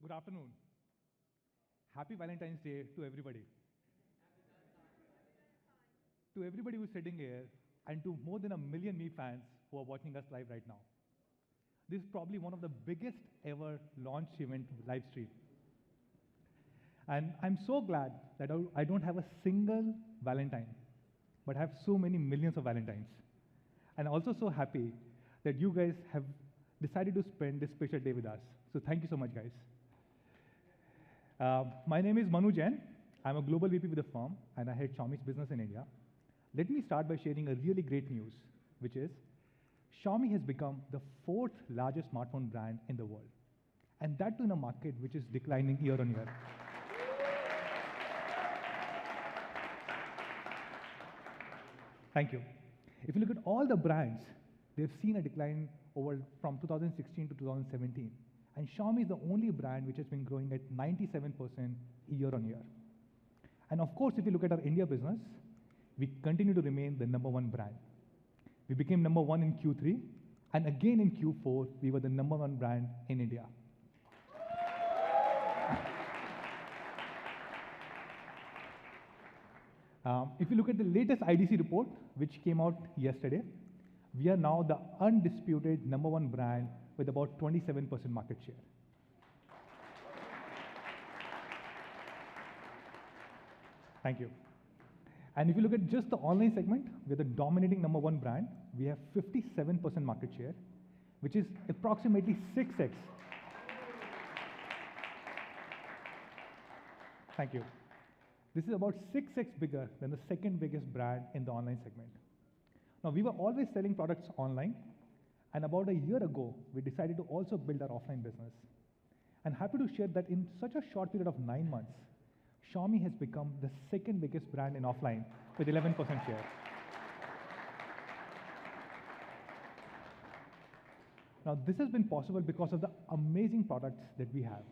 Good afternoon. Happy Valentine's Day to everybody. To everybody who's sitting here, and to more than 1 million Me fans who are watching us live right now. This is probably one of the biggest ever launch event live stream. And I'm so glad that I don't have a single Valentine, but I have so many millions of Valentines. And also so happy that you guys have decided to spend this special day with us. So thank you so much, guys. My name is Manu Jain. I'm a global VP with the firm, and I head Xiaomi's business in India. Let me start by sharing a really great news, which is Xiaomi has become the 4th largest smartphone brand in the world, and that too in a market which is declining year on year. Thank you. If you look at all the brands, they've seen a decline from 2016 to 2017. And Xiaomi is the only brand which has been growing at 97% year on year. And of course, if you look at our India business, we continue to remain the #1 brand. We became #1 in Q3, and again in Q4, we were the #1 brand in India. If you look at the latest IDC report, which came out yesterday, we are now the undisputed #1 brand with about 27% market share. Thank you. And if you look at just the online segment, we're the dominating #1 brand. We have 57% market share, which is approximately 6x. Thank you. This is about 6x bigger than the second biggest brand in the online segment. Now, we were always selling products online, and about a year ago, we decided to also build our offline business. And happy to share that in such a short period of 9 months, Xiaomi has become the second biggest brand in offline with 11% share. Now, this has been possible because of the amazing products that we have.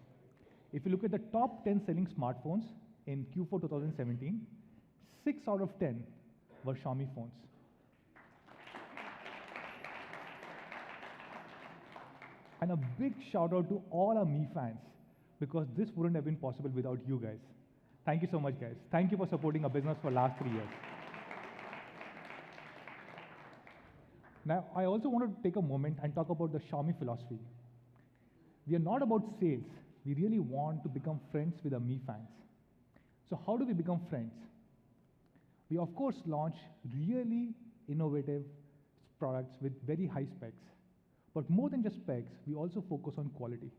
If you look at the top 10 selling smartphones in Q4 2017, 6 out of 10 were Xiaomi phones. And a big shout out to all our Mi fans, because this wouldn't have been possible without you guys. Thank you so much, guys. Thank you for supporting our business for the last 3 years. Now, I also want to take a moment and talk about the Xiaomi philosophy. We are not about sales. We really want to become friends with our Mi fans. So how do we become friends? We, of course, launch really innovative products with very high specs. But more than just specs, we also focus on quality.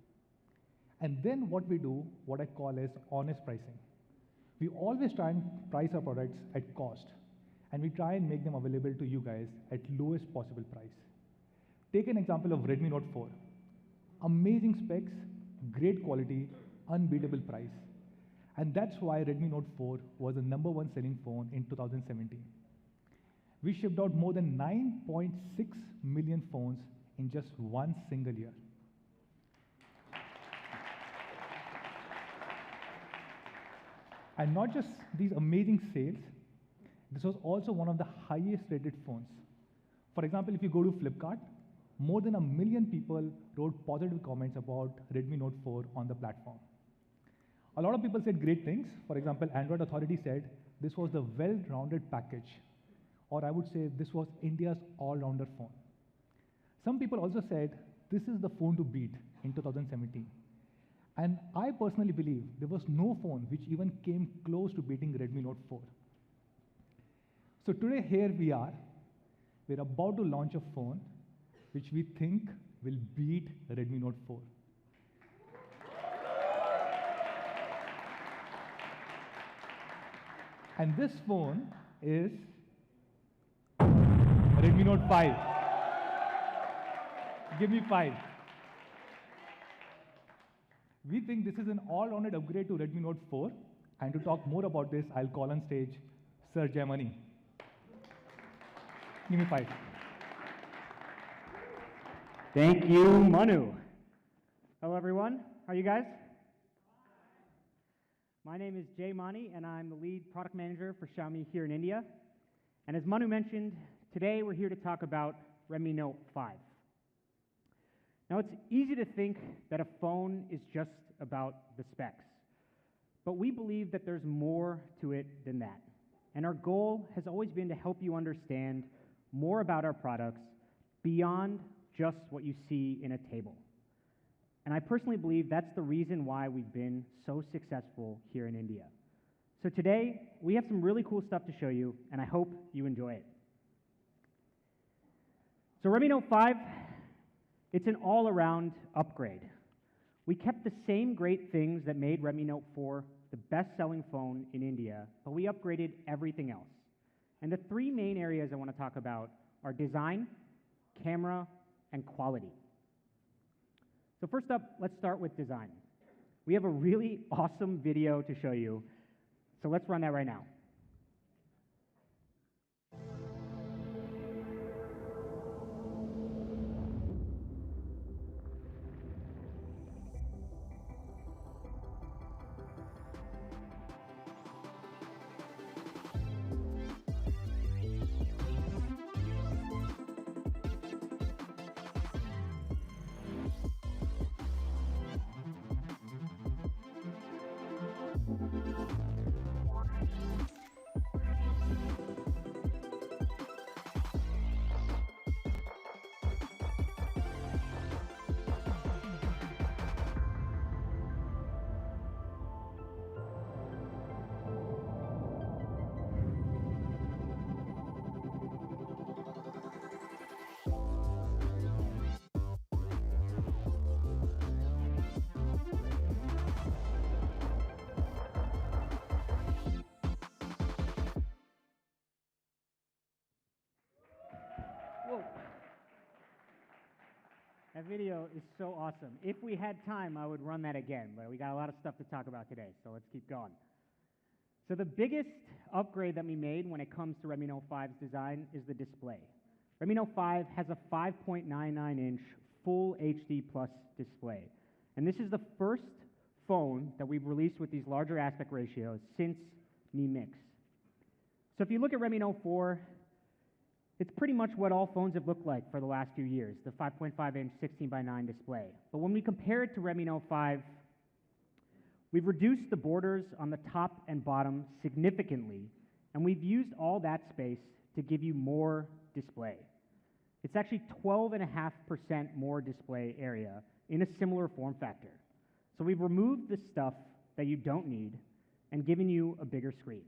And then what we do, what I call as honest pricing. We always try and price our products at cost, and we try and make them available to you guys at lowest possible price. Take an example of Redmi Note 4. Amazing specs, great quality, unbeatable price. And that's why Redmi Note 4 was the #1 selling phone in 2017. We shipped out more than 9.6 million phones in just one single year. And not just these amazing sales, this was also one of the highest rated phones. For example, if you go to Flipkart, more than 1 million people wrote positive comments about Redmi Note 4 on the platform. A lot of people said great things. For example, Android Authority said this was the well-rounded package, or I would say this was India's all-rounder phone. Some people also said this is the phone to beat in 2017. And I personally believe there was no phone which even came close to beating Redmi Note 4. So today, here we are. We're about to launch a phone which we think will beat Redmi Note 4. And this phone is Redmi Note 5. Give me 5. We think this is an all-rounded upgrade to Redmi Note 4. And to talk more about this, I'll call on stage Sir Jai Mani. Give me 5. Thank you, Manu. Hello, everyone. How are you guys? My name is Jay Mani, and I'm the lead product manager for Xiaomi here in India. And as Manu mentioned, today we're here to talk about Redmi Note 5. Now, it's easy to think that a phone is just about the specs, but we believe that there's more to it than that. And our goal has always been to help you understand more about our products beyond just what you see in a table. And I personally believe that's the reason why we've been so successful here in India. So today, we have some really cool stuff to show you, and I hope you enjoy it. So Redmi Note 5, it's an all-around upgrade. We kept the same great things that made Redmi Note 4 the best-selling phone in India, but we upgraded everything else. And the three main areas I want to talk about are design, camera, and quality. So first up, let's start with design. We have a really awesome video to show you, so let's run that right now. Whoa. That video is so awesome. If we had time, I would run that again, but we got a lot of stuff to talk about today, so let's keep going. So the biggest upgrade that we made when it comes to Redmi Note 5's design is the display. Redmi Note 5 has a 5.99-inch full HD plus display. And this is the first phone that we've released with these larger aspect ratios since Mi Mix. So if you look at Redmi Note 4, it's pretty much what all phones have looked like for the last few years, the 5.5-inch 16:9 display. But when we compare it to Redmi Note 5, we've reduced the borders on the top and bottom significantly, and we've used all that space to give you more display. It's actually 12.5% more display area in a similar form factor. So we've removed the stuff that you don't need and given you a bigger screen.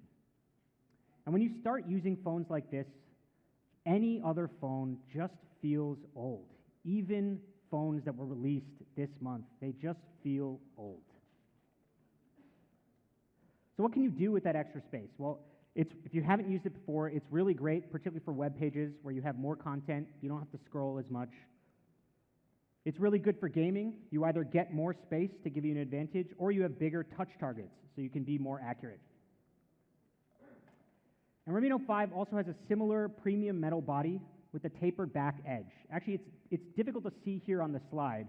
And when you start using phones like this, any other phone just feels old. Even phones that were released this month, they just feel old. So what can you do with that extra space? Well, if you haven't used it before, it's really great, particularly for web pages where you have more content. You don't have to scroll as much. It's really good for gaming. You either get more space to give you an advantage, or you have bigger touch targets, so you can be more accurate. And Redmi Note 5 also has a similar premium metal body with a tapered back edge. Actually, it's difficult to see here on the slide,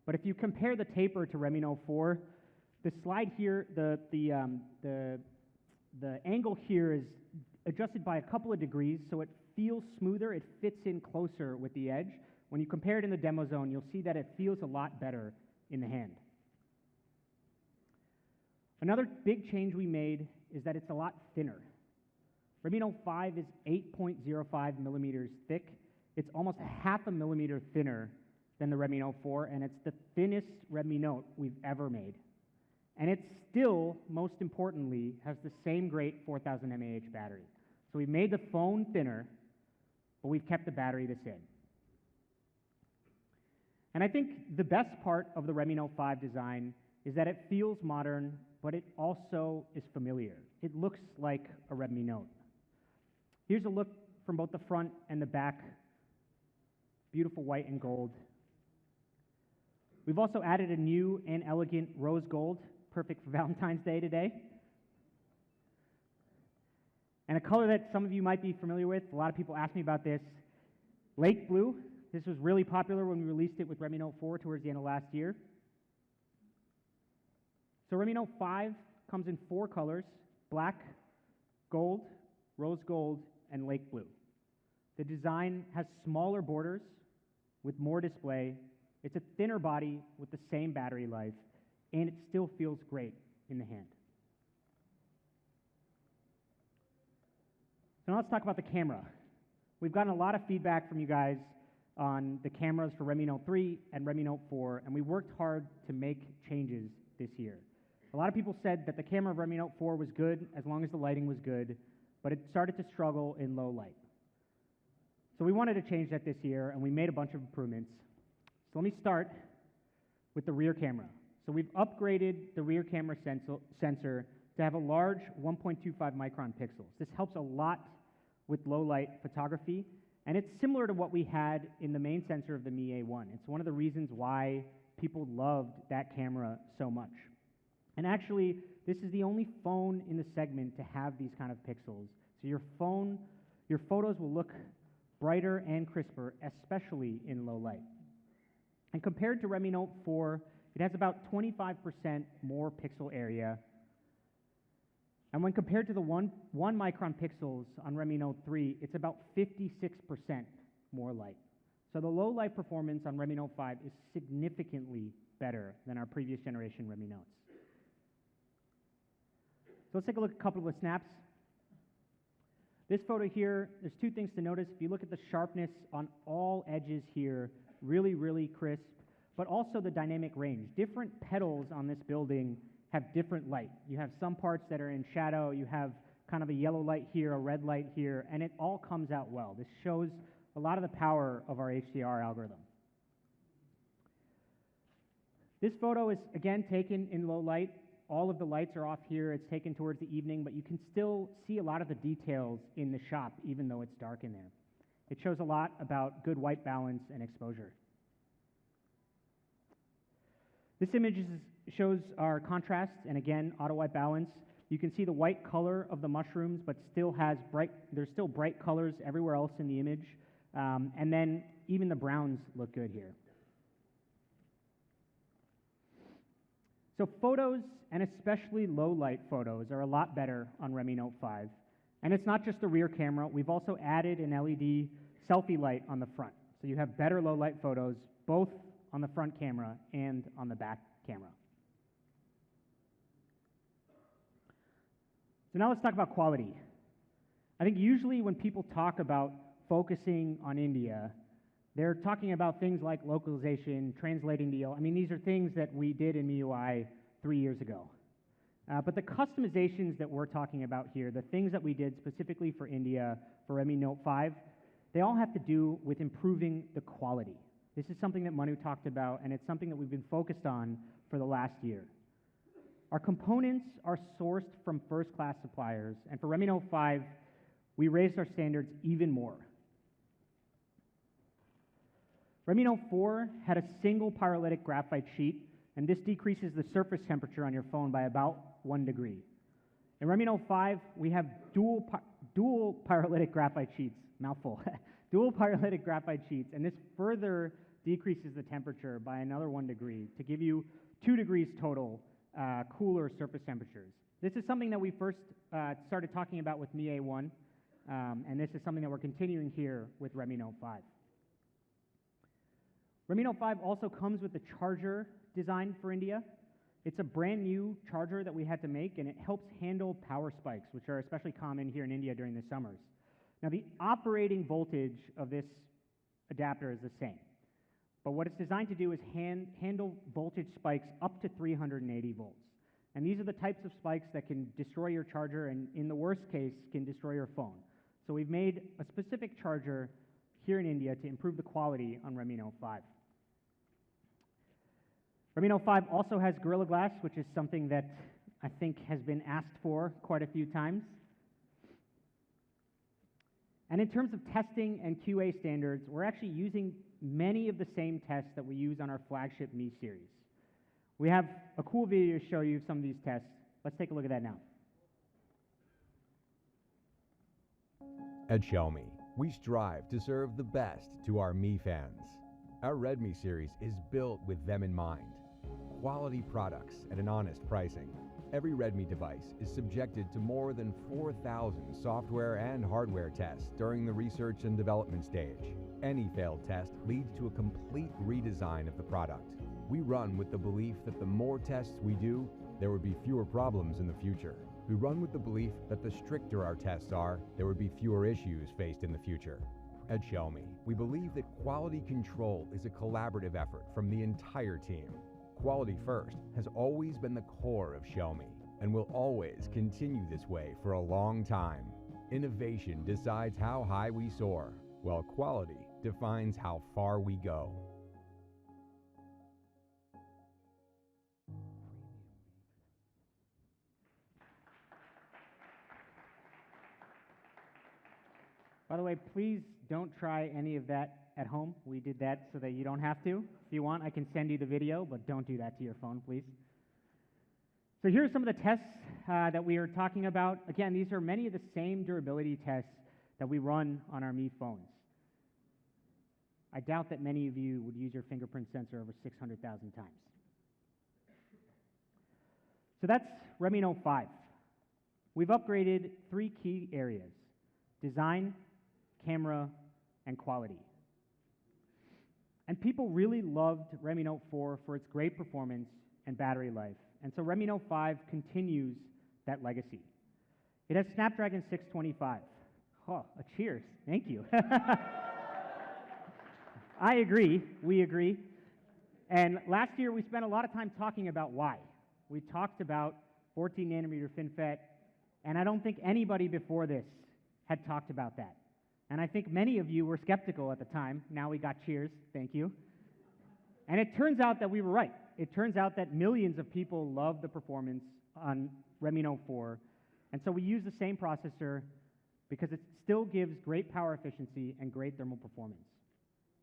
but if you compare the taper to Redmi Note 4, the slide here, the angle here is adjusted by a couple of degrees, so it feels smoother. It fits in closer with the edge. When you compare it in the demo zone, you'll see that it feels a lot better in the hand. Another big change we made is that it's a lot thinner. Redmi Note 5 is 8.05 millimeters thick. It's almost half a millimeter thinner than the Redmi Note 4, and it's the thinnest Redmi Note we've ever made. And it still, most importantly, has the same great 4000 mAh battery. So we've made the phone thinner, but we've kept the battery the same. And I think the best part of the Redmi Note 5 design is that it feels modern, but it also is familiar. It looks like a Redmi Note. Here's a look from both the front and the back. Beautiful white and gold. We've also added a new and elegant rose gold, perfect for Valentine's Day today. And a color that some of you might be familiar with, a lot of people ask me about this, lake blue. This was really popular when we released it with Redmi Note 4 towards the end of last year. So Redmi Note 5 comes in 4 colors: black, gold, rose gold, and lake blue. The design has smaller borders with more display. It's a thinner body with the same battery life, and it still feels great in the hand. So now let's talk about the camera. We've gotten a lot of feedback from you guys on the cameras for Redmi Note 3 and Redmi Note 4, and we worked hard to make changes this year. A lot of people said that the camera of Redmi Note 4 was good as long as the lighting was good, but it started to struggle in low light. So we wanted to change that this year, and we made a bunch of improvements. So let me start with the rear camera. So we've upgraded the rear camera sensor to have a large 1.25 micron pixels. This helps a lot with low light photography, and it's similar to what we had in the main sensor of the Mi A1. It's one of the reasons why people loved that camera so much. And actually, this is the only phone in the segment to have these kind of pixels. So your photos will look brighter and crisper, especially in low light. And compared to Redmi Note 4, it has about 25% more pixel area. And when compared to the 1 micron pixels on Redmi Note 3, it's about 56% more light. So the low light performance on Redmi Note 5 is significantly better than our previous generation Redmi Notes. So let's take a look at a couple of snaps. This photo here, there's two things to notice. If you look at the sharpness on all edges here, really, really crisp, but also the dynamic range. Different petals on this building have different light. You have some parts that are in shadow, you have kind of a yellow light here, a red light here, and it all comes out well. This shows a lot of the power of our HDR algorithm. This photo is, again, taken in low light. All of the lights are off here. It's taken towards the evening, but you can still see a lot of the details in the shop, even though it's dark in there. It shows a lot about good white balance and exposure. This image shows our contrasts, and again, auto white balance. You can see the white color of the mushrooms, but there's still bright colors everywhere else in the image. And then even the browns look good here. So photos, and especially low light photos, are a lot better on Redmi Note 5. And it's not just the rear camera. We've also added an LED selfie light on the front. So you have better low light photos, both on the front camera and on the back camera. So now let's talk about quality. I think usually when people talk about focusing on India, they're talking about things like localization, translating the I mean, these are things that we did in MIUI 3 years ago. But the customizations that we're talking about here, the things that we did specifically for India, for Redmi Note 5, they all have to do with improving the quality. This is something that Manu talked about, and it's something that we've been focused on for the last year. Our components are sourced from first-class suppliers, and for Redmi Note 5, we raised our standards even more. Redmi Note 4 had a single pyrolytic graphite sheet, and this decreases the surface temperature on your phone by about 1 degree. In Redmi Note 5, we have dual pyrolytic graphite sheets, mouthful, dual pyrolytic graphite sheets, and this further decreases the temperature by another 1 degree to give you 2 degrees total cooler surface temperatures. This is something that we first started talking about with Mi A1, and this is something that we're continuing here with Redmi Note 5. Redmi Note 5 also comes with the charger designed for India. It's a brand new charger that we had to make, and it helps handle power spikes, which are especially common here in India during the summers. Now, the operating voltage of this adapter is the same, but what it's designed to do is handle voltage spikes up to 380 volts. And these are the types of spikes that can destroy your charger and, in the worst case, can destroy your phone. So we've made a specific charger here in India to improve the quality on Redmi Note 5. Redmi Note 5 also has Gorilla Glass, which is something that I think has been asked for quite a few times. And in terms of testing and QA standards, we're actually using many of the same tests that we use on our flagship Mi series. We have a cool video to show you some of these tests. Let's take a look at that now. At Xiaomi, we strive to serve the best to our Mi fans. Our Redmi series is built with them in mind. Quality products at an honest pricing. Every Redmi device is subjected to more than 4,000 software and hardware tests during the research and development stage. Any failed test leads to a complete redesign of the product. We run with the belief that the more tests we do, there would be fewer problems in the future. We run with the belief that the stricter our tests are, there would be fewer issues faced in the future. At Xiaomi, we believe that quality control is a collaborative effort from the entire team. Quality first has always been the core of Xiaomi and will always continue this way for a long time. Innovation decides how high we soar, while quality defines how far we go. By the way, please don't try any of that at home. We did that so that you don't have to. If you want, I can send you the video, but don't do that to your phone, please. So here are some of the tests that we are talking about. Again, these are many of the same durability tests that we run on our Mi phones. I doubt that many of you would use your fingerprint sensor over 600,000 times. So that's Redmi Note 5. We've upgraded 3 key areas: design, camera, and quality. And people really loved Redmi Note 4 for its great performance and battery life. And so Redmi Note 5 continues that legacy. It has Snapdragon 625. Oh, a cheers. Thank you. I agree. We agree. And last year, we spent a lot of time talking about why. We talked about 14 nanometer FinFET, and I don't think anybody before this had talked about that. And I think many of you were skeptical at the time. Now we got cheers. Thank you. And it turns out that we were right. It turns out that millions of people love the performance on Redmi Note 4. And so we use the same processor because it still gives great power efficiency and great thermal performance.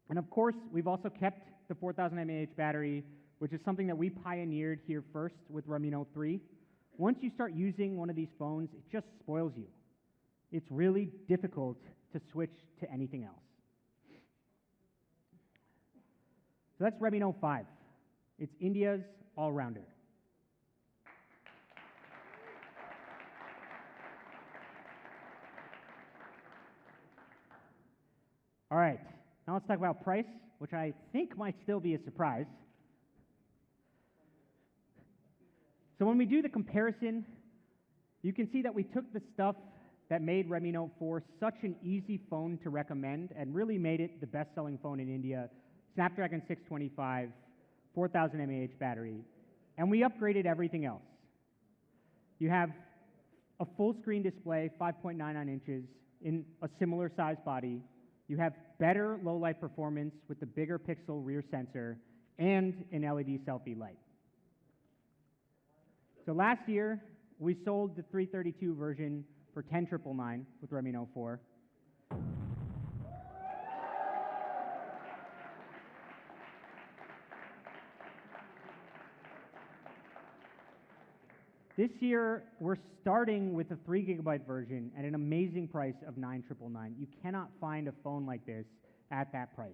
And of course, we've also kept the 4000 mAh battery, which is something that we pioneered here first with Redmi Note 3. Once you start using one of these phones, it just spoils you. It's really difficult to switch to anything else. So that's Redmi Note 5. It's India's all-rounder. All right, now let's talk about price, which I think might still be a surprise. So when we do the comparison, you can see that we took the stuff that made Redmi Note 4 such an easy phone to recommend and really made it the best-selling phone in India: Snapdragon 625, 4000 mAh battery, and we upgraded everything else. You have a full-screen display, 5.99 inches, in a similar size body. You have better low-light performance with the bigger pixel rear sensor and an LED selfie light. So last year, we sold the 332 version for $10,999 with Redmi Note 4. This year, we're starting with a 3 GB version at an amazing price of $9,999. You cannot find a phone like this at that price.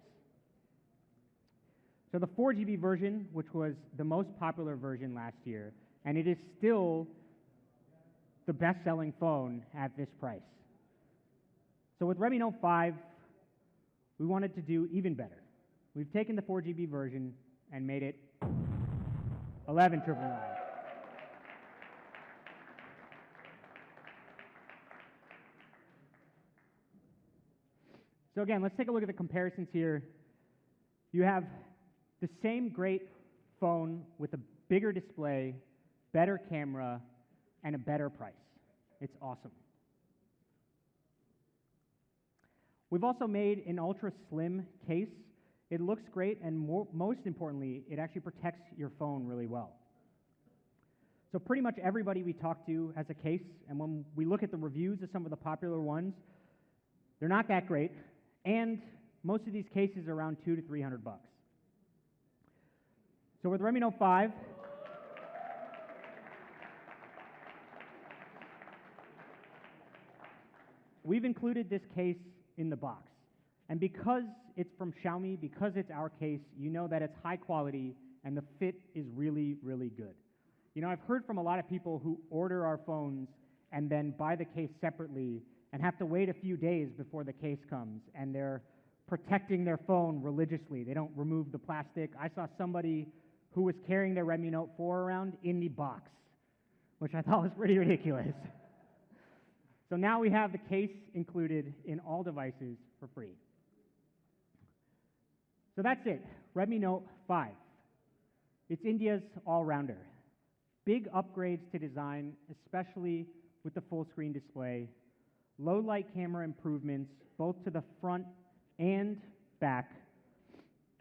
So the 4 GB version, which was the most popular version last year, and it is still the best-selling phone at this price. So with Redmi Note 5, we wanted to do even better. We've taken the 4 GB version and made it $11,999. So again, let's take a look at the comparisons here. You have the same great phone with a bigger display, better camera, and a better price. It's awesome. We've also made an ultra slim case. It looks great, and most importantly, it actually protects your phone really well. So pretty much everybody we talk to has a case, and when we look at the reviews of some of the popular ones, they're not that great, and most of these cases are around $200 to $300. So with Redmi Note 5, we've included this case in the box. And because it's from Xiaomi, because it's our case, you know that it's high quality and the fit is really, really good. You know, I've heard from a lot of people who order our phones and then buy the case separately and have to wait a few days before the case comes, and their protecting their phone religiously. They don't remove the plastic. I saw somebody who was carrying their Redmi Note 4 around in the box, which I thought was pretty ridiculous. So now we have the case included in all devices for free. So that's it, Redmi Note 5. It's India's all-rounder. Big upgrades to design, especially with the full screen display, low light camera improvements, both to the front and back,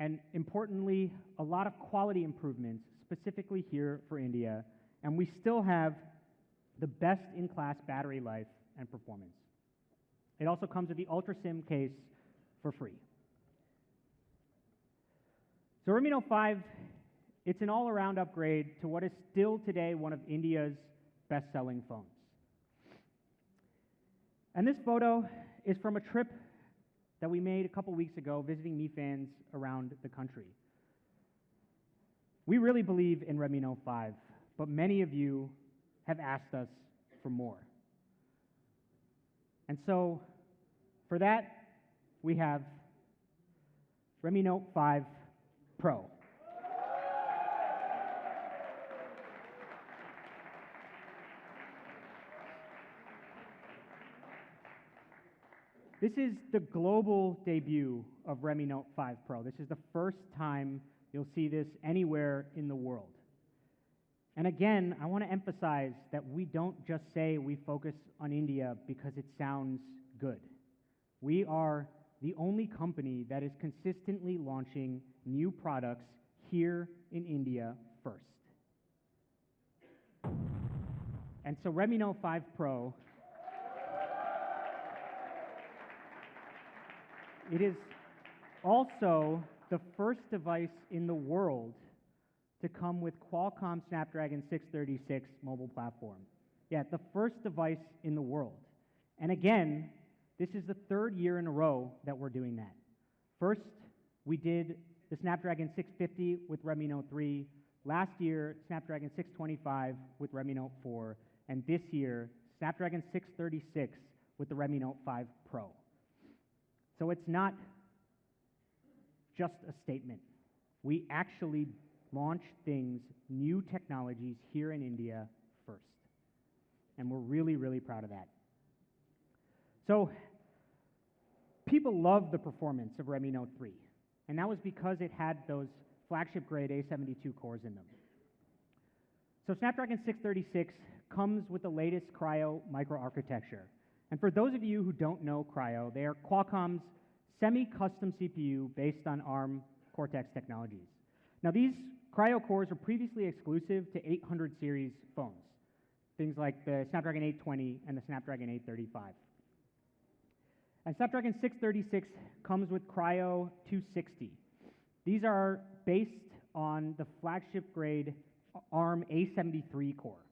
and importantly, a lot of quality improvements, specifically here for India, and we still have the best-in-class battery life and performance. It also comes with the Ultra SIM case for free. So Redmi Note 5, it's an all-around upgrade to what is still today one of India's best-selling phones. And this photo is from a trip that we made a couple weeks ago visiting Mi fans around the country. We really believe in Redmi Note 5, but many of you have asked us for more. And so, for that, we have Redmi Note 5 Pro. This is the global debut of Redmi Note 5 Pro. This is the first time you'll see this anywhere in the world. And again, I want to emphasize that we don't just say we focus on India because it sounds good. We are the only company that is consistently launching new products here in India first. And so Redmi Note 5 Pro, it is also the first device in the world to come with Qualcomm Snapdragon 636 mobile platform. Yeah, the first device in the world. And again, this is the third year in a row that we're doing that. First, we did the Snapdragon 650 with Redmi Note 3. Last year, Snapdragon 625 with Redmi Note 4. And this year, Snapdragon 636 with the Redmi Note 5 Pro. So it's not just a statement. We actually launch things, new technologies here in India first. And we're really, really proud of that. So people love the performance of Redmi Note 3. And that was because it had those flagship grade A72 cores in them. So Snapdragon 636 comes with the latest Cryo microarchitecture. And for those of you who don't know Cryo, they are Qualcomm's semi-custom CPU based on ARM Cortex technologies. Now these Cryo cores were previously exclusive to 800 series phones, things like the Snapdragon 820 and the Snapdragon 835. And Snapdragon 636 comes with Cryo 260. These are based on the flagship grade ARM A73 core.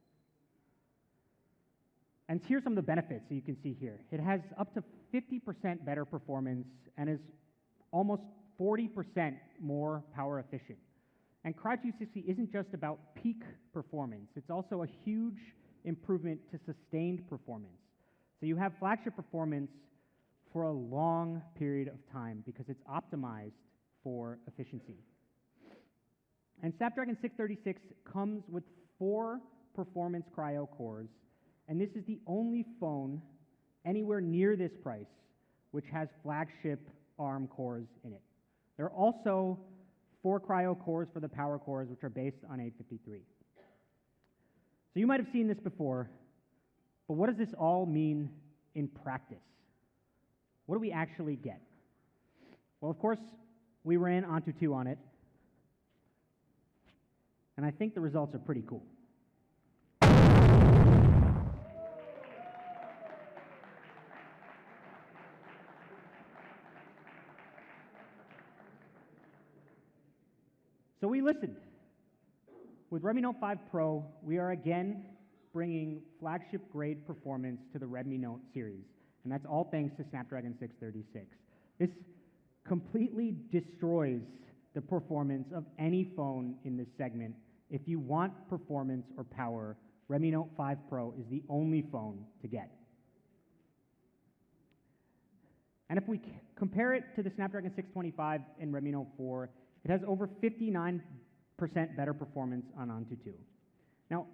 And here's some of the benefits that you can see here. It has up to 50% better performance and is almost 40% more power efficient. And Cryo 260 isn't just about peak performance, it's also a huge improvement to sustained performance. So you have flagship performance for a long period of time because it's optimized for efficiency. And Snapdragon 636 comes with 4 performance Cryo cores, and this is the only phone anywhere near this price which has flagship ARM cores in it. There are also 4 Cryo cores for the power cores, which are based on 853. So you might have seen this before, but what does this all mean in practice? What do we actually get? Well, of course, we ran Antutu on it, and I think the results are pretty cool. So we listened. With Redmi Note 5 Pro, we are again bringing flagship-grade performance to the Redmi Note series, and that's all thanks to Snapdragon 636. This completely destroys the performance of any phone in this segment. If you want performance or power, Redmi Note 5 Pro is the only phone to get. And if we compare it to the Snapdragon 625 in Redmi Note 4, it has over 59% better performance on Antutu. Now,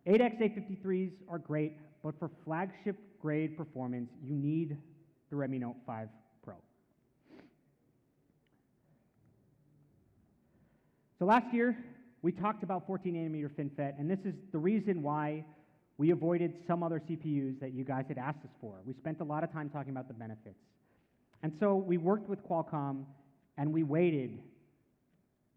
8x853s are great, but for flagship grade performance, you need the Redmi Note 5 Pro. So last year, we talked about 14nm FinFET, and this is the reason why we avoided some other CPUs that you guys had asked us for. We spent a lot of time talking about the benefits. And so we worked with Qualcomm, and we waited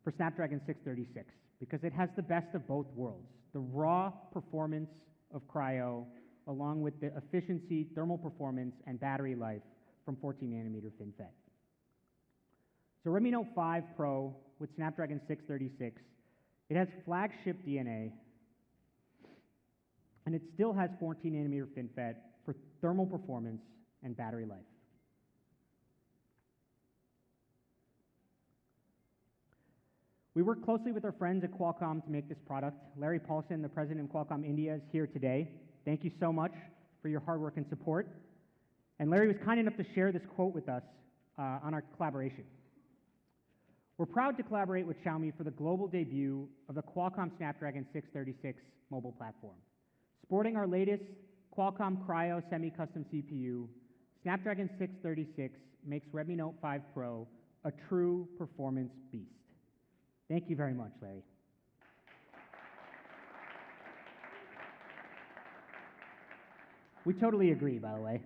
for Snapdragon 636, because it has the best of both worlds. The raw performance of Cryo, along with the efficiency, thermal performance, and battery life from 14nm FinFET. So Redmi Note 5 Pro with Snapdragon 636, it has flagship DNA, and it still has 14nm FinFET for thermal performance and battery life. We worked closely with our friends at Qualcomm to make this product. Larry Paulson, the president of Qualcomm India, is here today. Thank you so much for your hard work and support. And Larry was kind enough to share this quote with us on our collaboration. We're proud to collaborate with Xiaomi for the global debut of the Qualcomm Snapdragon 636 mobile platform. Sporting our latest Qualcomm Cryo semi-custom CPU, Snapdragon 636 makes Redmi Note 5 Pro a true performance beast. Thank you very much, Larry. We totally agree, by the way.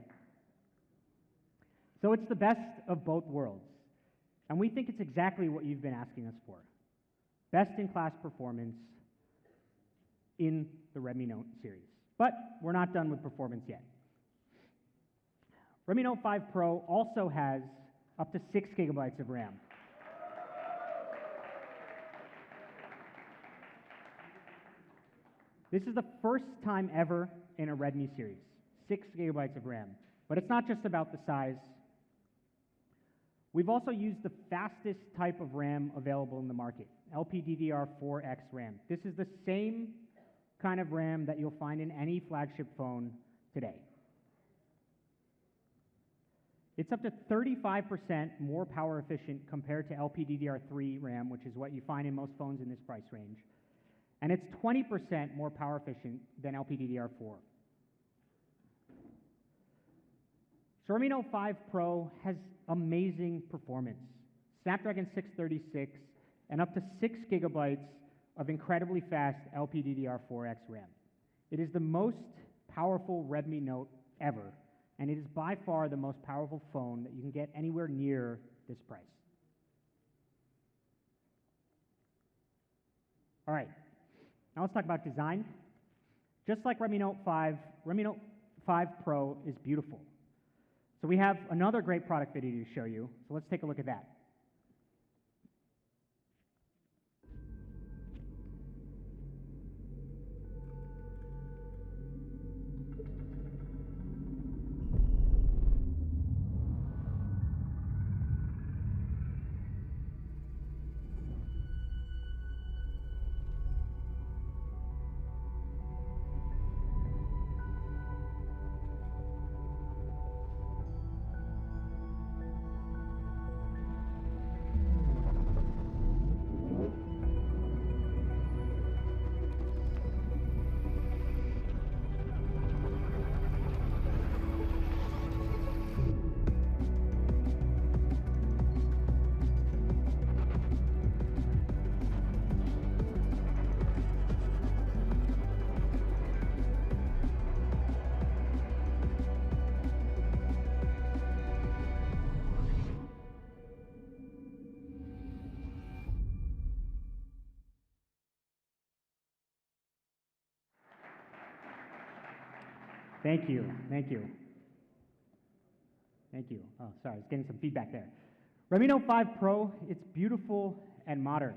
So it's the best of both worlds. And we think it's exactly what you've been asking us for. Best-in-class performance in the Redmi Note series. But we're not done with performance yet. Redmi Note 5 Pro also has up to 6 GB of RAM. This is the first time ever in a Redmi series, 6 GB of RAM. But it's not just about the size. We've also used the fastest type of RAM available in the market, LPDDR4X RAM. This is the same kind of RAM that you'll find in any flagship phone today. It's up to 35% more power efficient compared to LPDDR3 RAM, which is what you find in most phones in this price range. And it's 20% more power efficient than LPDDR4. So Redmi Note 5 Pro has amazing performance. Snapdragon 636 and up to 6 GB of incredibly fast LPDDR4X RAM. It is the most powerful Redmi Note ever, and it is by far the most powerful phone that you can get anywhere near this price. All right, now let's talk about design. Just like Redmi Note 5, Redmi Note 5 Pro is beautiful. So we have another great product video to show you, so let's take a look at that. Thank you, thank you. Thank you. Oh, sorry, I was getting some feedback there. Redmi Note 5 Pro, it's beautiful and modern.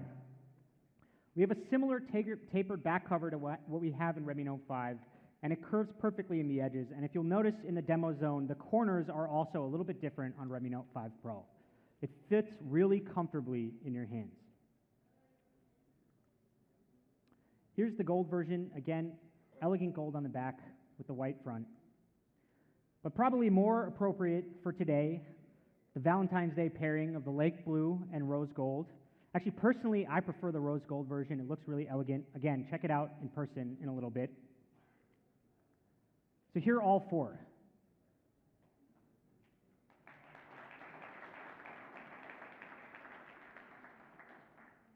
We have a similar tapered back cover to what we have in Redmi Note 5, and it curves perfectly in the edges. And if you'll notice in the demo zone, the corners are also a little bit different on Redmi Note 5 Pro. It fits really comfortably in your hands. Here's the gold version. Again, elegant gold on the back with the white front. But probably more appropriate for today, the Valentine's Day pairing of the lake blue and rose gold. Actually, personally, I prefer the rose gold version. It looks really elegant. Again, check it out in person in a little bit. So here are all four.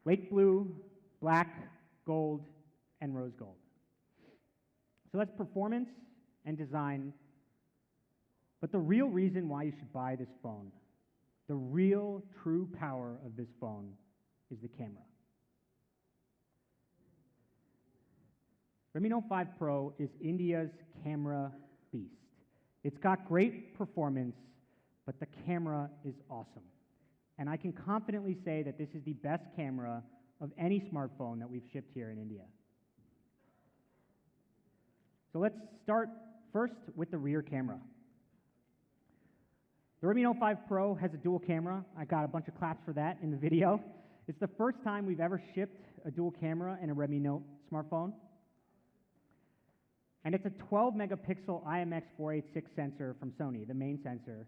Lake blue, black, gold, and rose gold. So that's performance and design. But the real reason why you should buy this phone, the real true power of this phone, is the camera. Redmi Note 5 Pro is India's camera beast. It's got great performance, but the camera is awesome. And I can confidently say that this is the best camera of any smartphone that we've shipped here in India. So let's start first with the rear camera. The Redmi Note 5 Pro has a dual camera. I got a bunch of claps for that in the video. It's the first time we've ever shipped a dual camera in a Redmi Note smartphone. And it's a 12 megapixel IMX486 sensor from Sony, the main sensor.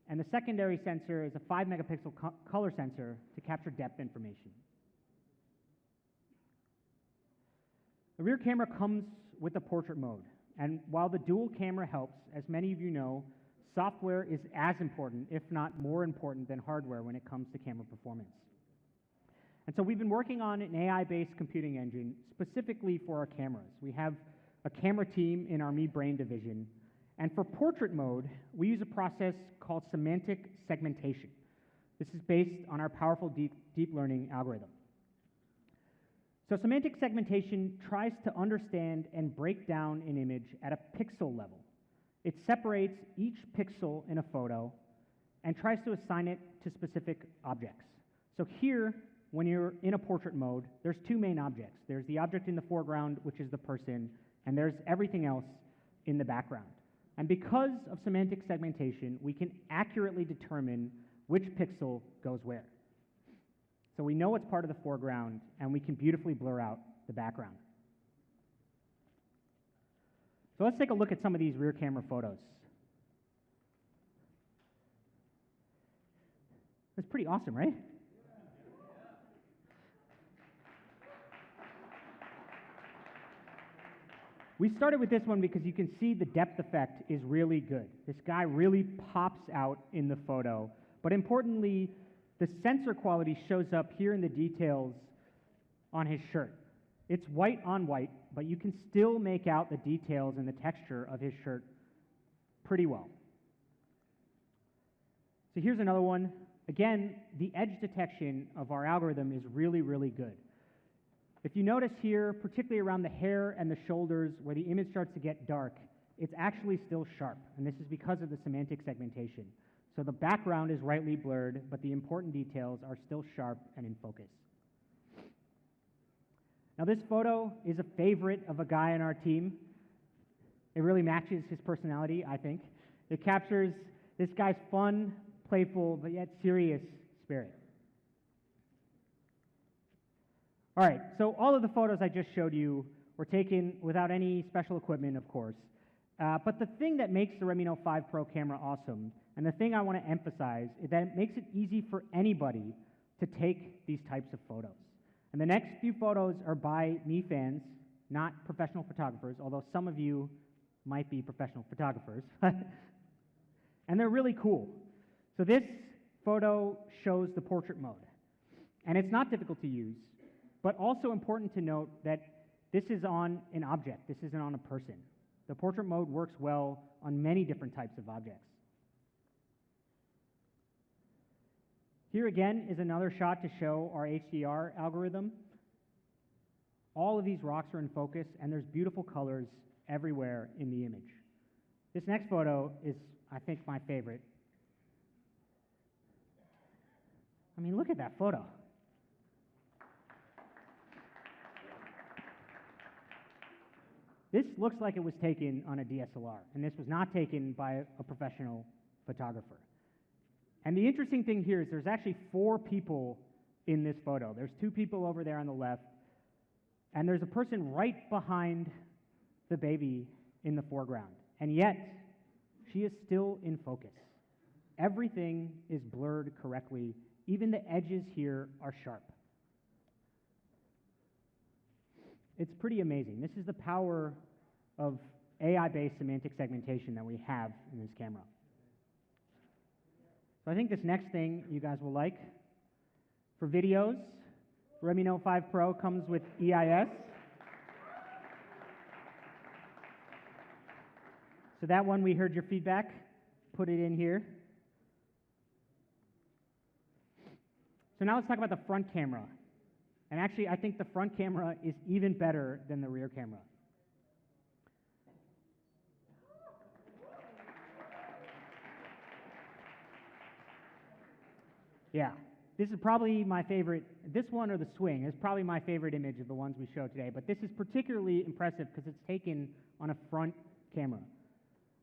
And the secondary sensor is a 5 megapixel color sensor to capture depth information. The rear camera comes with a portrait mode. And while the dual camera helps, as many of you know, software is as important, if not more important, than hardware when it comes to camera performance. And so we've been working on an AI-based computing engine specifically for our cameras. We have a camera team in our Mi Brain division. And for portrait mode, we use a process called semantic segmentation. This is based on our powerful deep learning algorithm. So semantic segmentation tries to understand and break down an image at a pixel level. It separates each pixel in a photo and tries to assign it to specific objects. So here, when you're in a portrait mode, there's two main objects. There's the object in the foreground, which is the person, and there's everything else in the background. And because of semantic segmentation, we can accurately determine which pixel goes where. So we know it's part of the foreground, and we can beautifully blur out the background. So let's take a look at some of these rear camera photos. That's pretty awesome, right? We started with this one because you can see the depth effect is really good. This guy really pops out in the photo. But importantly, the sensor quality shows up here in the details on his shirt. It's white on white, but you can still make out the details and the texture of his shirt pretty well. So here's another one. Again, the edge detection of our algorithm is really, really good. If you notice here, particularly around the hair and the shoulders where the image starts to get dark, it's actually still sharp, and this is because of the semantic segmentation. So the background is rightly blurred, but the important details are still sharp and in focus. Now this photo is a favorite of a guy on our team. It really matches his personality, I think. It captures this guy's fun, playful, but yet serious spirit. All right, so all of the photos I just showed you were taken without any special equipment, of course. But the thing that makes the Redmi Note 5 Pro camera awesome, and the thing I want to emphasize, is that it makes it easy for anybody to take these types of photos. And the next few photos are by Mi fans, not professional photographers, although some of you might be professional photographers. And they're really cool. So this photo shows the portrait mode. And it's not difficult to use, but also important to note that this is on an object. This isn't on a person. The portrait mode works well on many different types of objects. Here again is another shot to show our HDR algorithm. All of these rocks are in focus, and there's beautiful colors everywhere in the image. This next photo is, I think, my favorite. I mean, look at that photo. This looks like it was taken on a DSLR, and this was not taken by a professional photographer. And the interesting thing here is there's actually 4 people in this photo. There's 2 people over there on the left, and there's a person right behind the baby in the foreground. And yet, she is still in focus. Everything is blurred correctly. Even the edges here are sharp. It's pretty amazing. This is the power of AI-based semantic segmentation that we have in this camera. So I think this next thing you guys will like. For videos, Redmi Note 5 Pro comes with EIS. So that one, we heard your feedback. Put it in here. So now let's talk about the front camera. And actually, I think the front camera is even better than the rear camera. Yeah, this is probably my favorite. This one or the swing is probably my favorite image of the ones we showed today. But this is particularly impressive because it's taken on a front camera.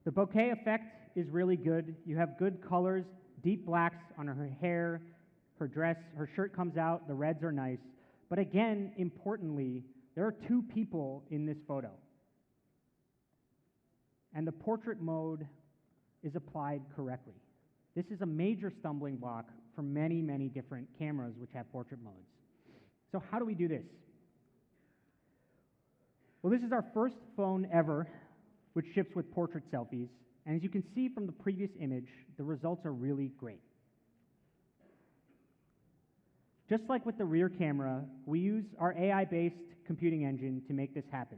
The bokeh effect is really good. You have good colors, deep blacks on her hair, her dress, her shirt comes out, the reds are nice. But again, importantly, there are two people in this photo. And the portrait mode is applied correctly. This is a major stumbling block for many, many different cameras which have portrait modes. So how do we do this? Well, this is our first phone ever which ships with portrait selfies. And as you can see from the previous image, the results are really great. Just like with the rear camera, we use our AI-based computing engine to make this happen.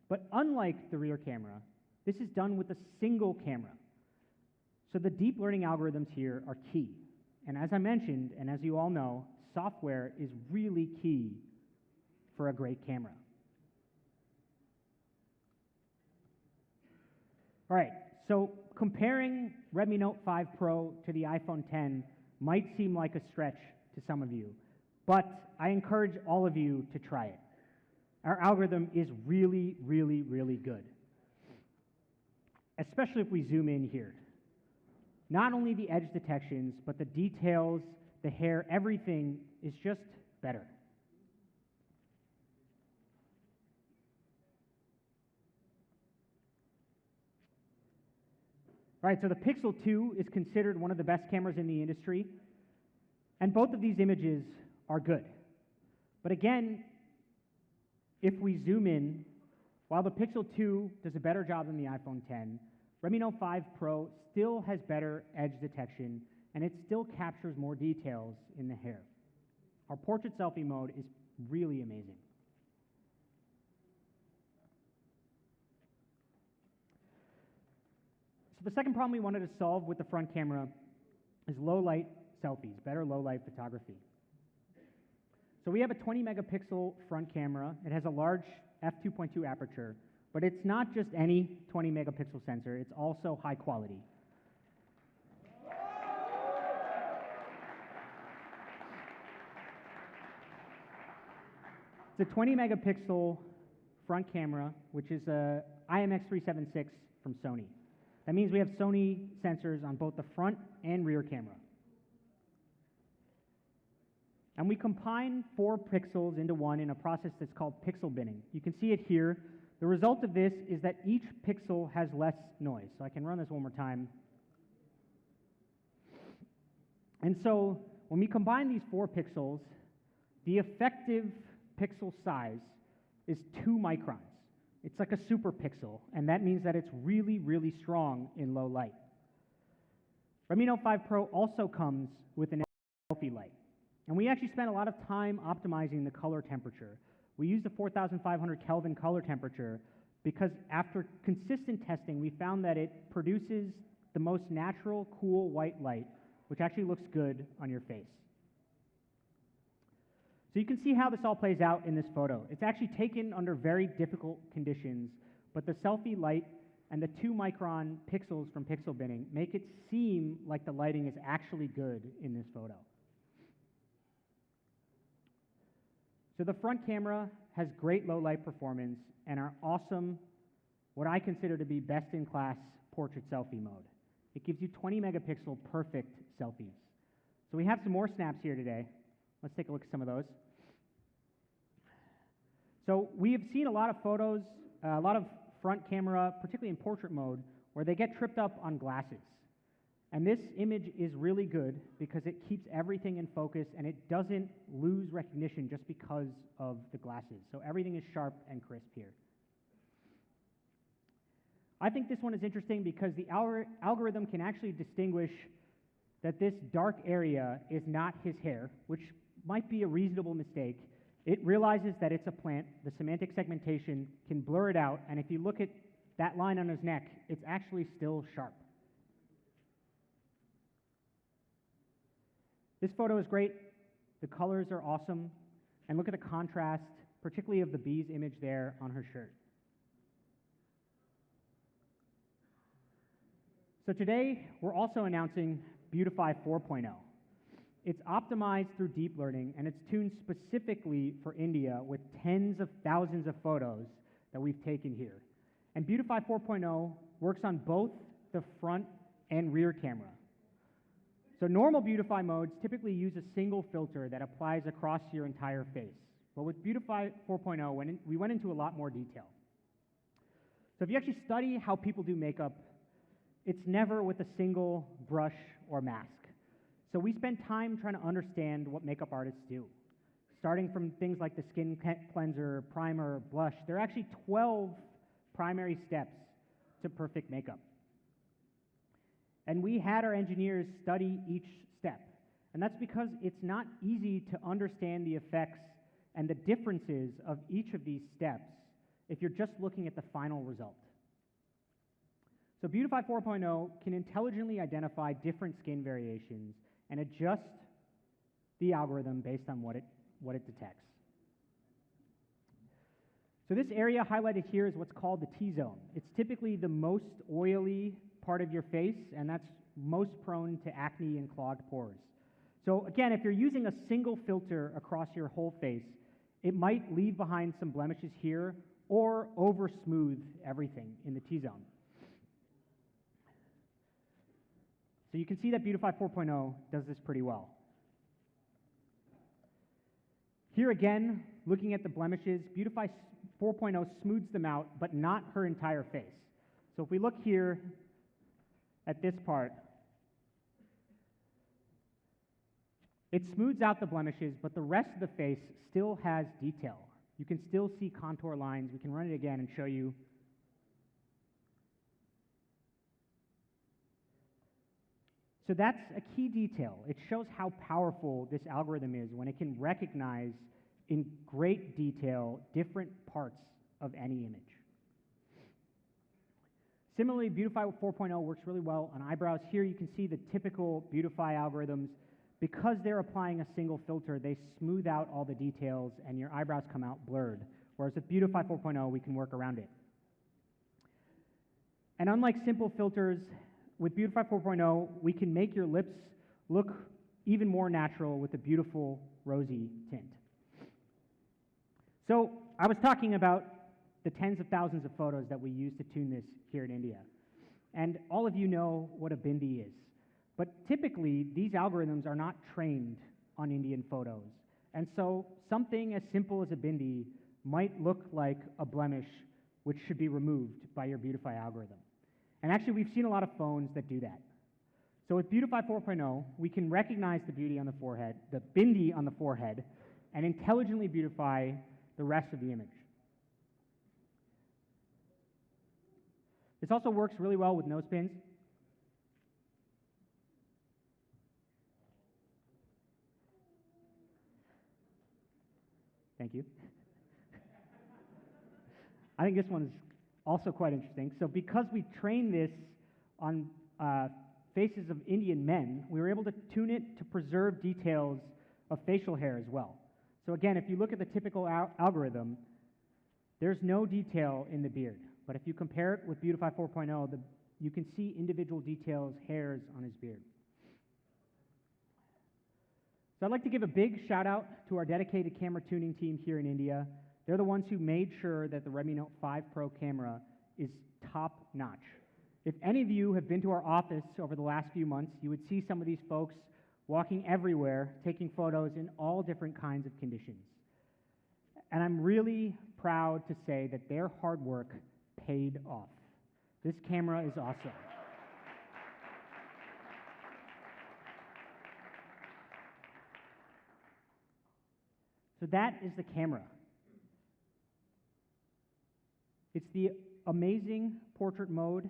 But unlike the rear camera, this is done with a single camera. So the deep learning algorithms here are key. And as I mentioned, and as you all know, software is really key for a great camera. All right, so comparing Redmi Note 5 Pro to the iPhone X might seem like a stretch to some of you, but I encourage all of you to try it. Our algorithm is really, really, really good, especially if we zoom in here. Not only the edge detections, but the details, the hair, everything is just better. All right, so the Pixel 2 is considered one of the best cameras in the industry, and both of these images are good. But again, if we zoom in, while the Pixel 2 does a better job than the iPhone X, Redmi Note 5 Pro still has better edge detection, and it still captures more details in the hair. Our portrait selfie mode is really amazing. So the second problem we wanted to solve with the front camera is low light selfies, better low light photography. So we have a 20 megapixel front camera. It has a large f2.2 aperture, but it's not just any 20 megapixel sensor, it's also high quality. It's a 20 megapixel front camera, which is a IMX376 from Sony. That means we have Sony sensors on both the front and rear camera. And we combine 4 pixels into one in a process that's called pixel binning. You can see it here. The result of this is that each pixel has less noise. So I can run this one more time. And so when we combine these 4 pixels, the effective pixel size is 2 microns. It's like a super pixel, and that means that it's really, really strong in low light. Redmi Note 5 Pro also comes with an selfie light. And we actually spent a lot of time optimizing the color temperature. We used a 4,500 Kelvin color temperature because after consistent testing, we found that it produces the most natural, cool white light, which actually looks good on your face. So you can see how this all plays out in this photo. It's actually taken under very difficult conditions, but the selfie light and the 2 micron pixels from pixel binning make it seem like the lighting is actually good in this photo. So the front camera has great low light performance and our awesome, what I consider to be best-in-class portrait selfie mode. It gives you 20 megapixel perfect selfies. So we have some more snaps here today. Let's take a look at some of those. So we have seen a lot of photos, a lot of front camera, particularly in portrait mode, where they get tripped up on glasses. And this image is really good because it keeps everything in focus and it doesn't lose recognition just because of the glasses. So everything is sharp and crisp here. I think this one is interesting because the algorithm can actually distinguish that this dark area is not his hair, which might be a reasonable mistake. It realizes that it's a plant. The semantic segmentation can blur it out, and if you look at that line on his neck, it's actually still sharp. This photo is great. The colors are awesome. And look at the contrast, particularly of the bee's image there on her shirt. So today, we're also announcing Beautify 4.0. It's optimized through deep learning, and it's tuned specifically for India with tens of thousands of photos that we've taken here. And Beautify 4.0 works on both the front and rear camera. So normal Beautify modes typically use a single filter that applies across your entire face. But with Beautify 4.0, we went into a lot more detail. So if you actually study how people do makeup, it's never with a single brush or mask. So we spend time trying to understand what makeup artists do. Starting from things like the skin cleanser, primer, blush, there are actually 12 primary steps to perfect makeup. And we had our engineers study each step. And that's because it's not easy to understand the effects and the differences of each of these steps if you're just looking at the final result. So Beautify 4.0 can intelligently identify different skin variations and adjust the algorithm based on what it detects. So this area highlighted here is what's called the T-zone. It's typically the most oily part of your face, and that's most prone to acne and clogged pores. So again, if you're using a single filter across your whole face, it might leave behind some blemishes here or over smooth everything in the T-zone. So you can see that Beautify 4.0 does this pretty well. Here again, looking at the blemishes, Beautify 4.0 smooths them out, but not her entire face. So if we look here at this part, it smooths out the blemishes, but the rest of the face still has detail. You can still see contour lines. We can run it again and show you. So that's a key detail. It shows how powerful this algorithm is when it can recognize in great detail different parts of any image. Similarly, Beautify 4.0 works really well on eyebrows. Here you can see the typical Beautify algorithms. Because they're applying a single filter, they smooth out all the details and your eyebrows come out blurred. Whereas with Beautify 4.0, we can work around it. And unlike simple filters, with Beautify 4.0, we can make your lips look even more natural with a beautiful rosy tint. So I was talking about the tens of thousands of photos that we use to tune this here in India. And all of you know what a bindi is. But typically, these algorithms are not trained on Indian photos. And so something as simple as a bindi might look like a blemish which should be removed by your Beautify algorithm. And actually, we've seen a lot of phones that do that. So with Beautify 4.0, we can recognize the beauty on the forehead, the bindi on the forehead, and intelligently beautify the rest of the image. This also works really well with nose pins. Thank you. I think this one is also quite interesting. So because we trained this on faces of Indian men, we were able to tune it to preserve details of facial hair as well. So again, if you look at the typical algorithm, there's no detail in the beard. But if you compare it with Beautify 4.0, you can see individual details, hairs on his beard. So I'd like to give a big shout out to our dedicated camera tuning team here in India. They're the ones who made sure that the Redmi Note 5 Pro camera is top notch. If any of you have been to our office over the last few months, you would see some of these folks walking everywhere, taking photos in all different kinds of conditions. And I'm really proud to say that their hard work paid off. This camera is awesome. So that is the camera. It's the amazing portrait mode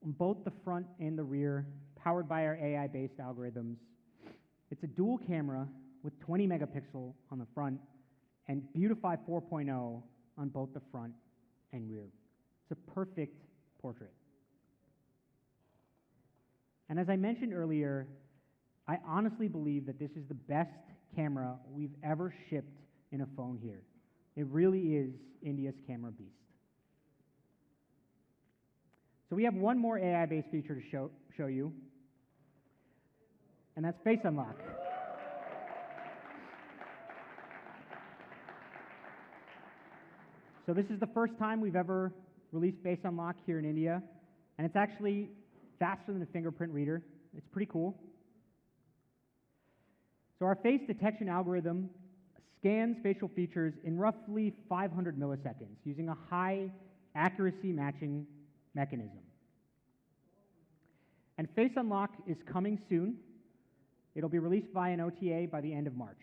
on both the front and the rear, powered by our AI-based algorithms. It's a dual camera with 20 megapixel on the front and Beautify 4.0 on both the front and rear. It's a perfect portrait. And as I mentioned earlier, I honestly believe that this is the best camera we've ever shipped in a phone here. It really is India's camera beast. So we have one more AI-based feature to show you, and that's Face Unlock. So this is the first time we've ever released Face Unlock here in India, and it's actually faster than a fingerprint reader. It's pretty cool. So our face detection algorithm scans facial features in roughly 500 milliseconds using a high accuracy matching mechanism. And Face Unlock is coming soon. It'll be released via an OTA by the end of March.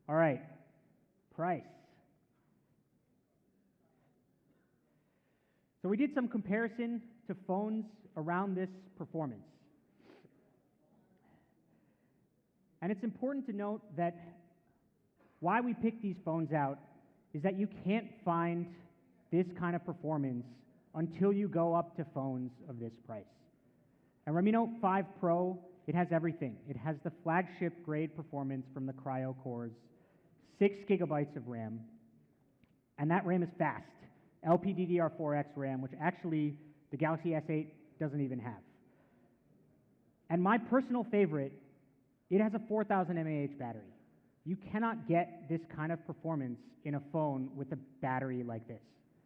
All right, price. So we did some comparison to phones around this performance. And it's important to note that why we picked these phones out is that you can't find this kind of performance until you go up to phones of this price. And Redmi Note 5 Pro, it has everything. It has the flagship grade performance from the Cryo cores, 6 gigabytes of RAM, and that RAM is fast. LPDDR4X RAM, which actually the Galaxy S8 doesn't even have. And my personal favorite, it has a 4,000 mAh battery. You cannot get this kind of performance in a phone with a battery like this.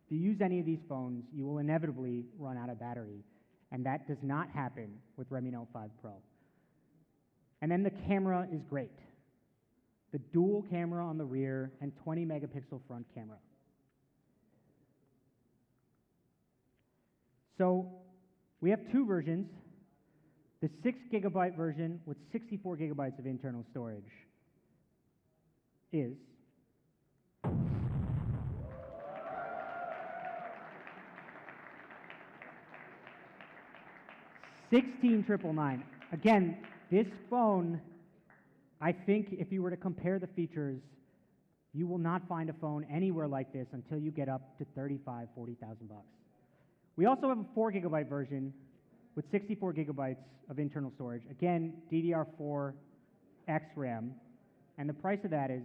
If you use any of these phones, you will inevitably run out of battery, and that does not happen with Redmi Note 5 Pro. And then the camera is great. The dual camera on the rear and 20 megapixel front camera. So we have two versions. The 6 gigabyte version with 64 gigabytes of internal storage is $16,999. Again, this phone, I think if you were to compare the features, you will not find a phone anywhere like this until you get up to $35,000, $40,000. We also have a 4 gigabyte version with 64 gigabytes of internal storage. Again, DDR4X RAM, and the price of that is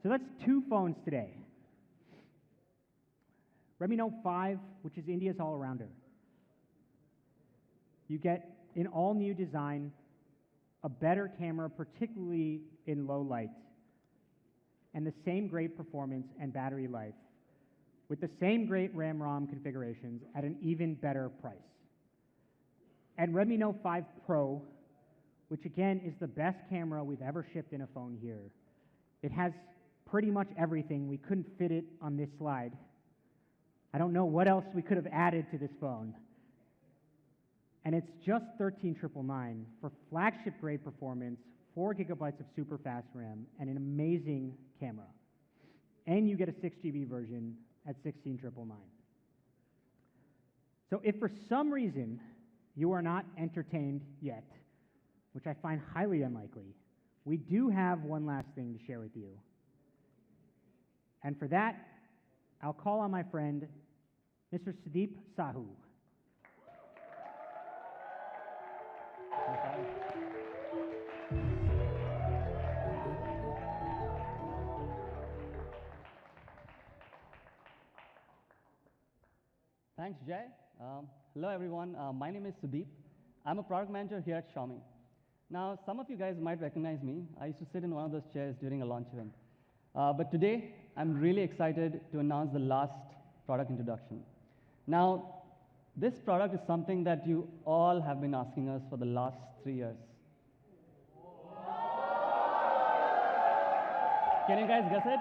so that's two phones today. Redmi Note 5, which is India's all-arounder. You get an all-new design, a better camera, particularly in low light, and the same great performance and battery life, with the same great RAM-ROM configurations at an even better price. And Redmi Note 5 Pro, which again is the best camera we've ever shipped in a phone here. It has pretty much everything. We couldn't fit it on this slide. I don't know what else we could have added to this phone. And it's just $13,999 for flagship grade performance, 4 gigabytes of super fast RAM, and an amazing camera. And you get a 6 GB version at $16,999. So if for some reason you are not entertained yet, which I find highly unlikely, we do have one last thing to share with you. And for that, I'll call on my friend, Mr. Sudeep Sahu. Thanks, Jay. Hello, everyone. My name is Sudeep. I'm a product manager here at Xiaomi. Now, some of you guys might recognize me. I used to sit in one of those chairs during a launch event. But today, I'm really excited to announce the last product introduction. Now, this product is something that you all have been asking us for the last 3 years. Can you guys guess it?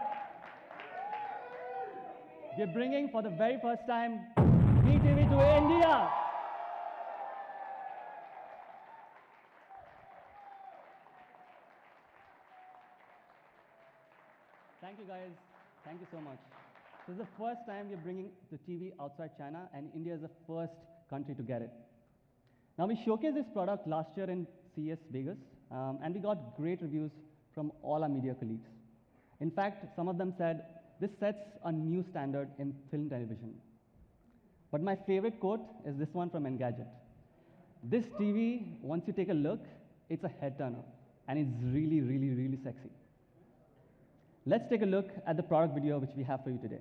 We're bringing for the very first time Mi TV to India. Thank you guys. Thank you so much. This is the first time we're bringing the TV outside China, and India is the first country to get it. Now, we showcased this product last year in CES Vegas, and we got great reviews from all our media colleagues. In fact, some of them said, this sets a new standard in film television. But my favorite quote is this one from Engadget. This TV, once you take a look, it's a head turner, and it's really, really, really sexy. Let's take a look at the product video which we have for you today.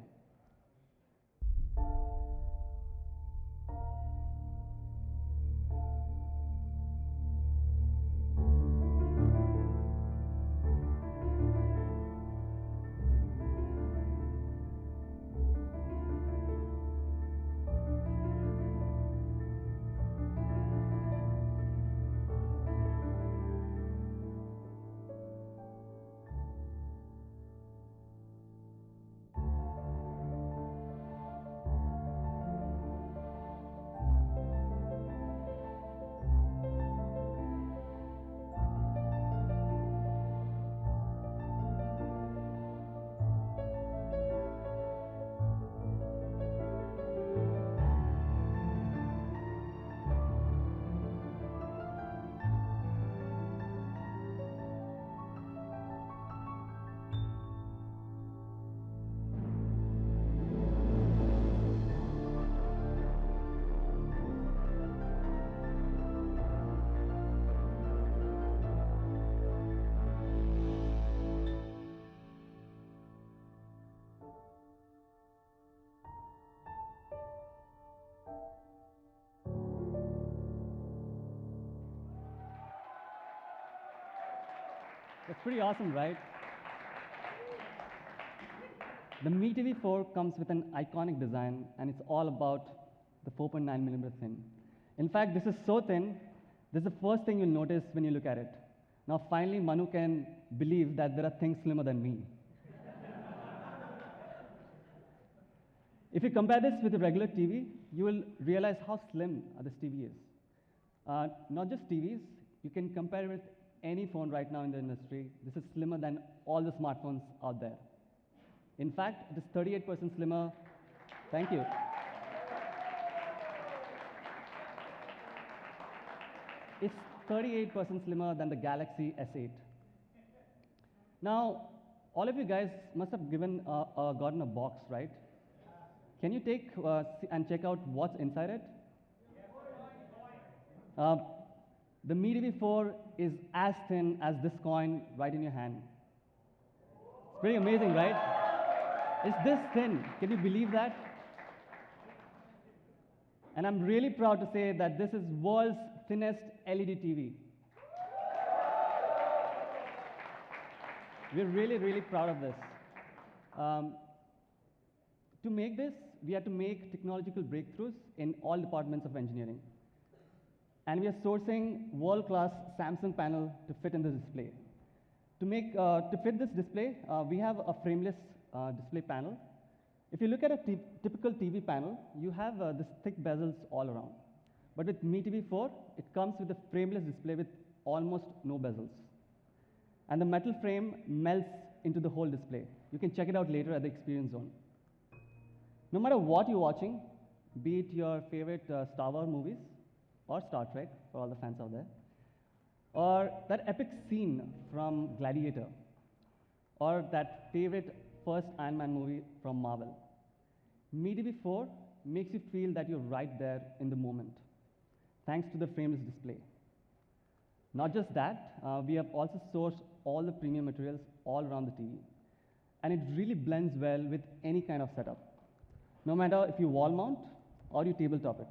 That's pretty awesome, right? The Mi TV 4 comes with an iconic design, and it's all about the 4.9mm thin. In fact, this is so thin, this is the first thing you'll notice when you look at it. Now, finally, Manu can believe that there are things slimmer than me. If you compare this with a regular TV, you will realize how slim this TV is. Not just TVs, you can compare it with any phone right now in the industry. This is slimmer than all the smartphones out there. In fact, it is 38% slimmer. Thank you. It's 38% slimmer than the Galaxy S8. Now, all of you guys must have gotten a box, right? Can you take and check out what's inside it? The Mi TV 4 is as thin as this coin right in your hand. It's pretty amazing, right? It's this thin. Can you believe that? And I'm really proud to say that this is world's thinnest LED TV. We're really, really proud of this. To make this, we had to make technological breakthroughs in all departments of engineering. And we are sourcing world-class Samsung panel to fit in the display. To fit this display, we have a frameless display panel. If you look at a typical TV panel, you have this thick bezels all around. But with Mi TV 4, it comes with a frameless display with almost no bezels. And the metal frame melts into the whole display. You can check it out later at the experience zone. No matter what you're watching, be it your favorite Star Wars movies, or Star Trek, for all the fans out there, or that epic scene from Gladiator, or that favorite first Iron Man movie from Marvel, Mi TV 4 makes you feel that you're right there in the moment, thanks to the frameless display. Not just that, we have also sourced all the premium materials all around the TV. And it really blends well with any kind of setup, no matter if you wall mount or you tabletop it.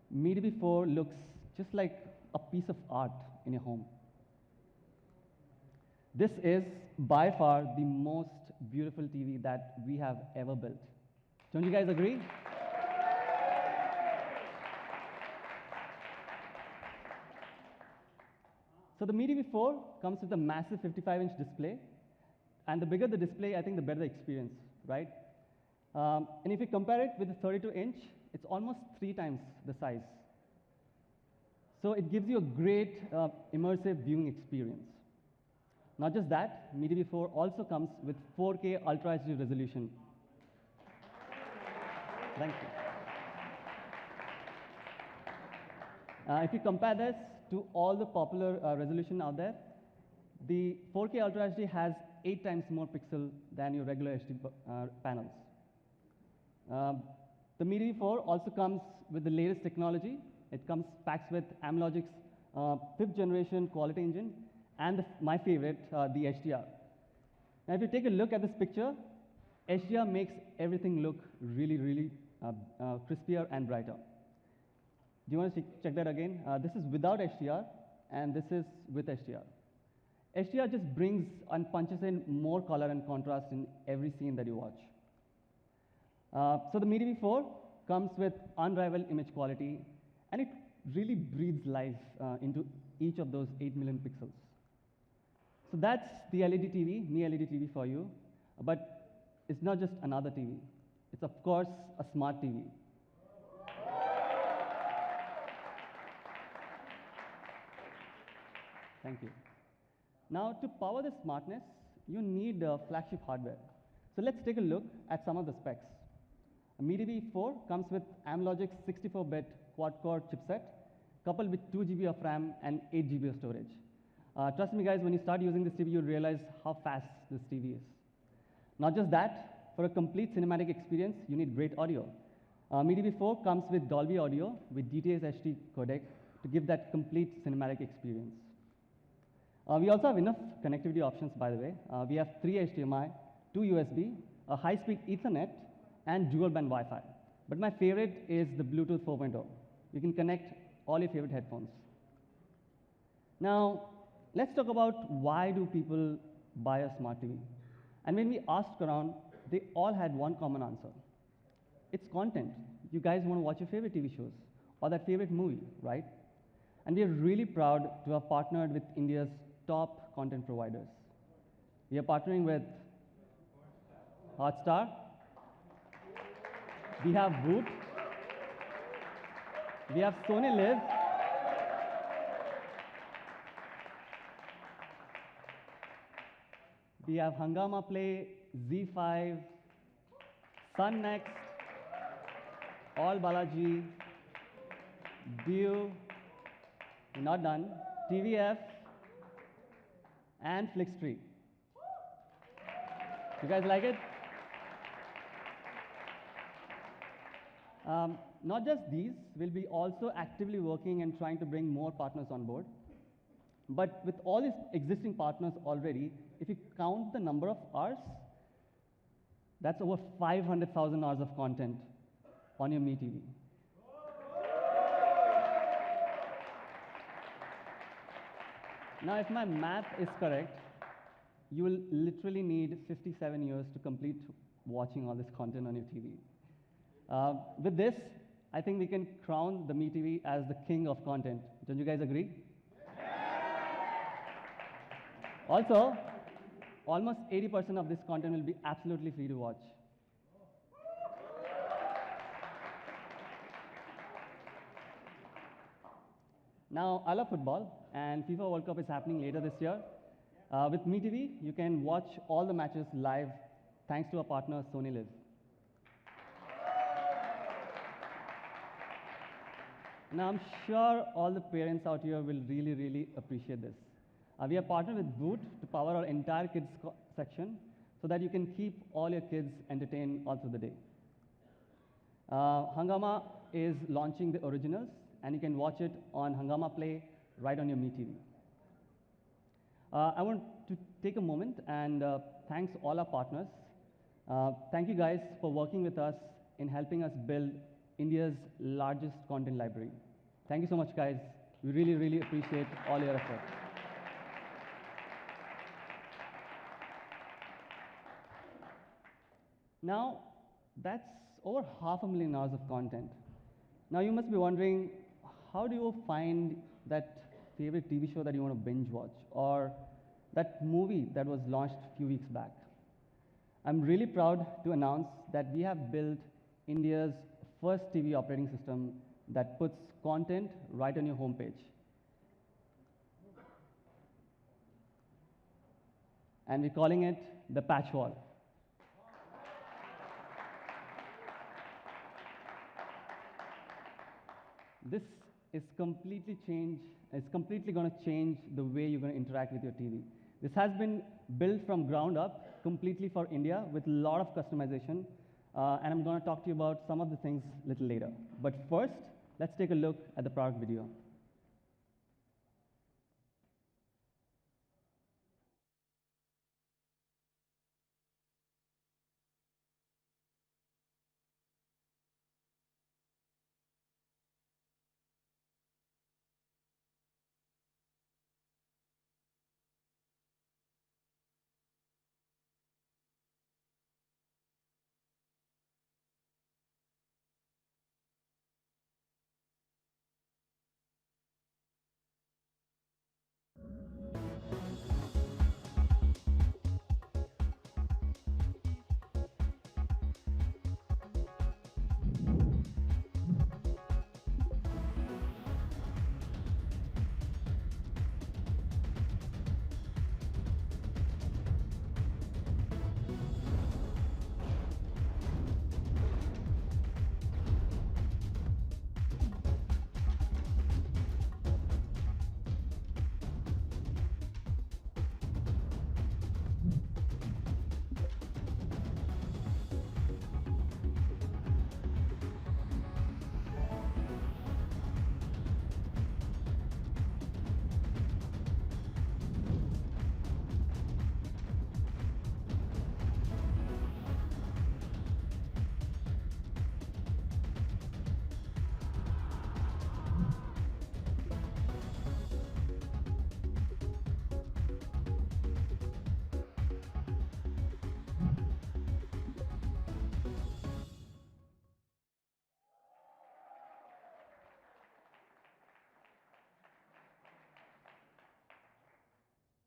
Mi TV 4 looks just like a piece of art in your home. This is by far the most beautiful TV that we have ever built. Don't you guys agree? So the Mi TV 4 comes with a massive 55-inch display, And the bigger the display, I think the better the experience, right? And if you compare it with the 32-inch, it's almost 3 times the size. So it gives you a great immersive viewing experience. Not just that, Mi TV 4 also comes with 4K Ultra HD resolution. Thank you. If you compare this to all the popular resolution out there, the 4K Ultra HD has 8 times more pixel than your regular HD panels. The Mi TV 4 also comes with the latest technology. It comes packed with Amlogic's 5th generation quality engine and my favorite, the HDR. Now, if you take a look at this picture, HDR makes everything look really, really crispier and brighter. Do you want to check that again? This is without HDR, and this is with HDR. HDR just brings and punches in more color and contrast in every scene that you watch. So the Mi TV 4 comes with unrivaled image quality, and it really breathes life into each of those 8 million pixels. So that's the LED TV, Mi LED TV for you. But it's not just another TV. It's, of course, a smart TV. Thank you. Now, to power the smartness, you need flagship hardware. So let's take a look at some of the specs. A Mi TV 4 comes with Amlogic's 64-bit quad-core chipset, coupled with 2 GB of RAM and 8 GB of storage. Trust me, guys, when you start using this TV, you'll realize how fast this TV is. Not just that, for a complete cinematic experience, you need great audio. Mi TV 4 comes with Dolby Audio with DTS HD codec to give that complete cinematic experience. We also have enough connectivity options, by the way. We have 3 HDMI, 2 USB, a high-speed Ethernet, and dual-band Wi-Fi. But my favorite is the Bluetooth 4.0. You can connect all your favorite headphones. Now, let's talk about why do people buy a smart TV. And when we asked around, they all had one common answer. It's content. You guys want to watch your favorite TV shows or that favorite movie, right? And we are really proud to have partnered with India's top content providers. We are partnering with Hotstar, we have Voot, we have Sony Live, we have Hungama Play, Z5, Sun Next, All Balaji, View, not done, TVF, and Flixtree. You guys like it? Not just these, we'll be also actively working and trying to bring more partners on board. But with all these existing partners already, if you count the number of hours, that's over 500,000 hours of content on your Mi TV. Now, if my math is correct, you will literally need 57 years to complete watching all this content on your TV. With this, I think we can crown the Mi TV as the king of content. Don't you guys agree? Also, almost 80% of this content will be absolutely free to watch. Now, I love football, and FIFA World Cup is happening later this year. With Mi TV, you can watch all the matches live thanks to our partner, Sony Live. Now, I'm sure all the parents out here will really, really appreciate this. We are partnered with Voot to power our entire kids section so that you can keep all your kids entertained all through the day. Hungama is launching the originals, and you can watch it on Hungama Play right on your Mi TV. I want to take a moment and thanks all our partners. Thank you guys for working with us in helping us build India's largest content library. Thank you so much, guys. We really, really appreciate all your effort. Now, that's over 500,000 hours of content. Now, you must be wondering, how do you find that favorite TV show that you want to binge watch, or that movie that was launched a few weeks back. I'm really proud to announce that we have built India's first TV operating system that puts content right on your homepage. And we're calling it the PatchWall. This is completely going to change the way you're going to interact with your TV. This has been built from ground up, completely for India, with a lot of customization. And I'm going to talk to you about some of the things a little later. But first, let's take a look at the product video.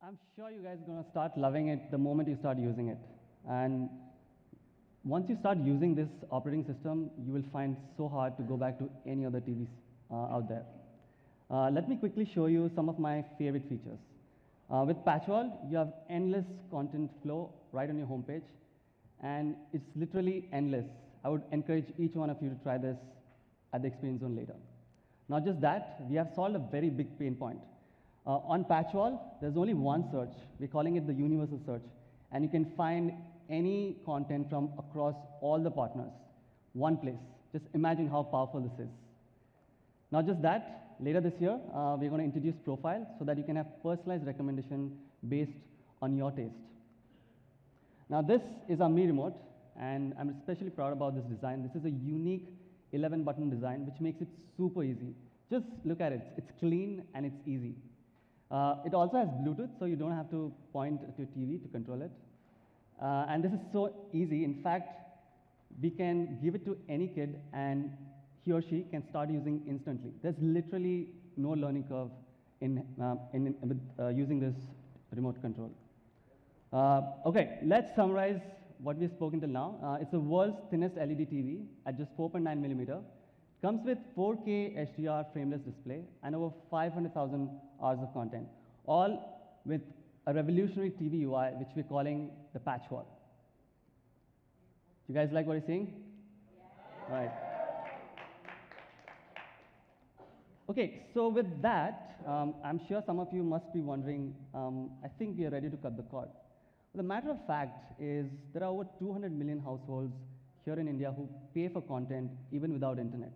I'm sure you guys are going to start loving it the moment you start using it. And once you start using this operating system, you will find it so hard to go back to any other TVs out there. Let me quickly show you some of my favorite features. With PatchWall, you have endless content flow right on your homepage, and it's literally endless. I would encourage each one of you to try this at the experience zone later. Not just that, we have solved a very big pain point. On PatchWall, there's only one search. We're calling it the universal search. And you can find any content from across all the partners. One place. Just imagine how powerful this is. Not just that, later this year, we're going to introduce Profile so that you can have personalized recommendation based on your taste. Now this is our Mi Remote, and I'm especially proud about this design. This is a unique 11-button design, which makes it super easy. Just look at it. It's clean and it's easy. It also has Bluetooth, so you don't have to point to your TV to control it. And this is so easy. In fact, we can give it to any kid, and he or she can start using instantly. There's literally no learning curve using this remote control. Okay, let's summarize what we've spoken till now. It's the world's thinnest LED TV at just 4.9 millimeter. Comes with 4K HDR frameless display and over 500,000 hours of content, all with a revolutionary TV UI, which we're calling the PatchWall. You guys like what you're seeing? Yeah. Right. Okay, so with that, I'm sure some of you must be wondering, I think we are ready to cut the cord. The matter of fact is there are over 200 million households here in India who pay for content even without internet.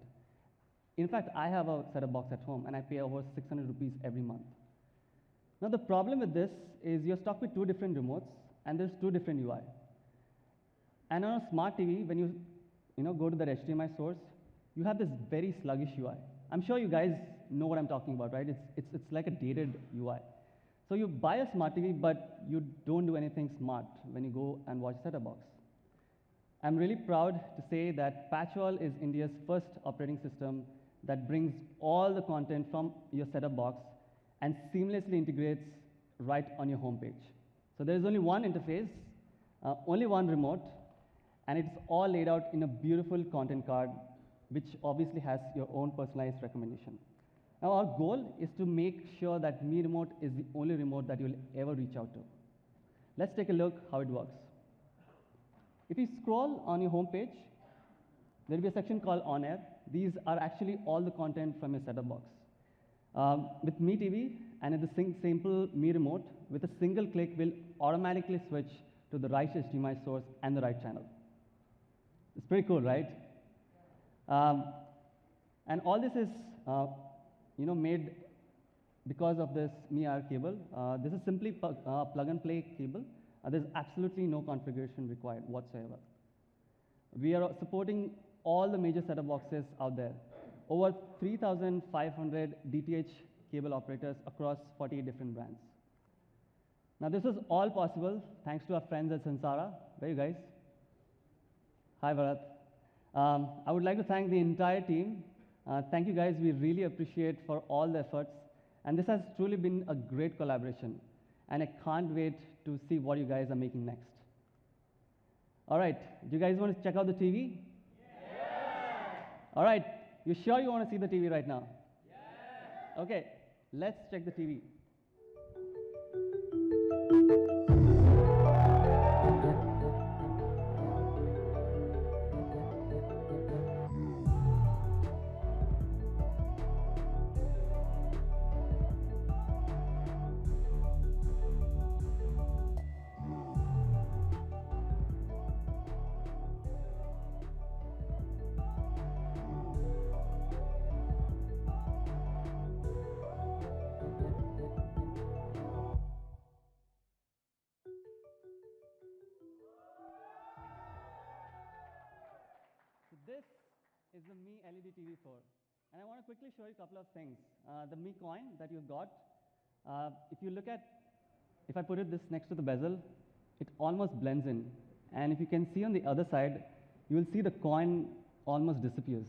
In fact, I have a set-top box at home, and I pay over 600 rupees every month. Now, the problem with this is you're stuck with two different remotes, and there's two different UI. And on a smart TV, when you go to the HDMI source, you have this very sluggish UI. I'm sure you guys know what I'm talking about, right? It's like a dated UI. So you buy a smart TV, but you don't do anything smart when you go and watch set-top box. I'm really proud to say that PatchWall is India's first operating system that brings all the content from your set-top box and seamlessly integrates right on your home page. So there is only one interface, only one remote, and it's all laid out in a beautiful content card, which obviously has your own personalized recommendation. Now our goal is to make sure that Mi Remote is the only remote that you'll ever reach out to. Let's take a look how it works. If you scroll on your home page, there will be a section called On Air. These are actually all the content from your setup box. With Mi TV and with the simple Mi Remote, with a single click, we'll automatically switch to the right HDMI source and the right channel. It's pretty cool, right? And all this is made because of this Mi R cable. This is simply plug and play cable. There's absolutely no configuration required whatsoever. We are supporting all the major setup boxes out there. Over 3,500 DTH cable operators across 48 different brands. Now this was all possible thanks to our friends at Sansara. Where are you guys? Hi, Bharat. I would like to thank the entire team. Thank you guys, we really appreciate for all the efforts. And this has truly been a great collaboration. And I can't wait to see what you guys are making next. All right, do you guys want to check out the TV? Yeah. All right, you sure you want to see the TV right now? Yeah. Okay, let's check the TV. So this is the Mi LED TV 4. And I want to quickly show you a couple of things. The Mi coin that you've got, if you look at, if I put it this next to the bezel, it almost blends in. And if you can see on the other side, you will see the coin almost disappears.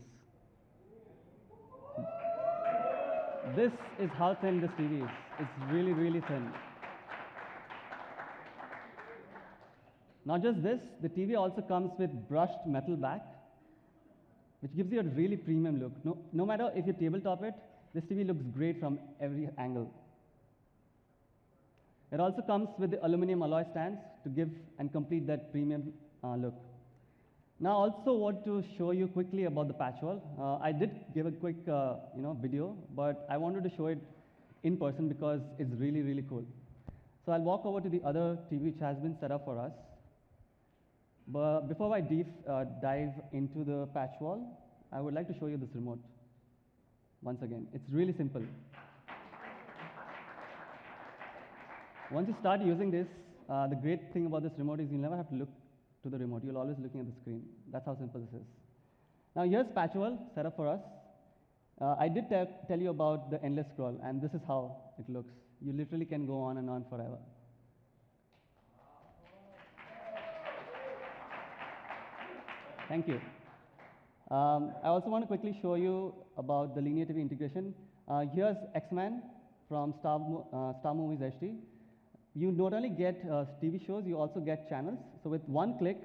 This is how thin this TV is. It's really, really thin. Not just this, the TV also comes with brushed metal back, which gives you a really premium look. No matter if you tabletop it, this TV looks great from every angle. It also comes with the aluminum alloy stands to give and complete that premium look. Now, I also want to show you quickly about the PatchWall. I did give a quick video, but I wanted to show it in person because it's really, really cool. So I'll walk over to the other TV which has been set up for us. But before I dive into the PatchWall, I would like to show you this remote. Once again, it's really simple. Once you start using this, the great thing about this remote is you'll never have to look to the remote. You'll always looking at the screen. That's how simple this is. Now here's PatchWall set up for us. I did tell you about the endless scroll, and this is how it looks. You literally can go on and on forever. Thank you. I also want to quickly show you about the linear TV integration. Here's X-Men from Star Movies HD. You not only get TV shows, you also get channels. So with one click,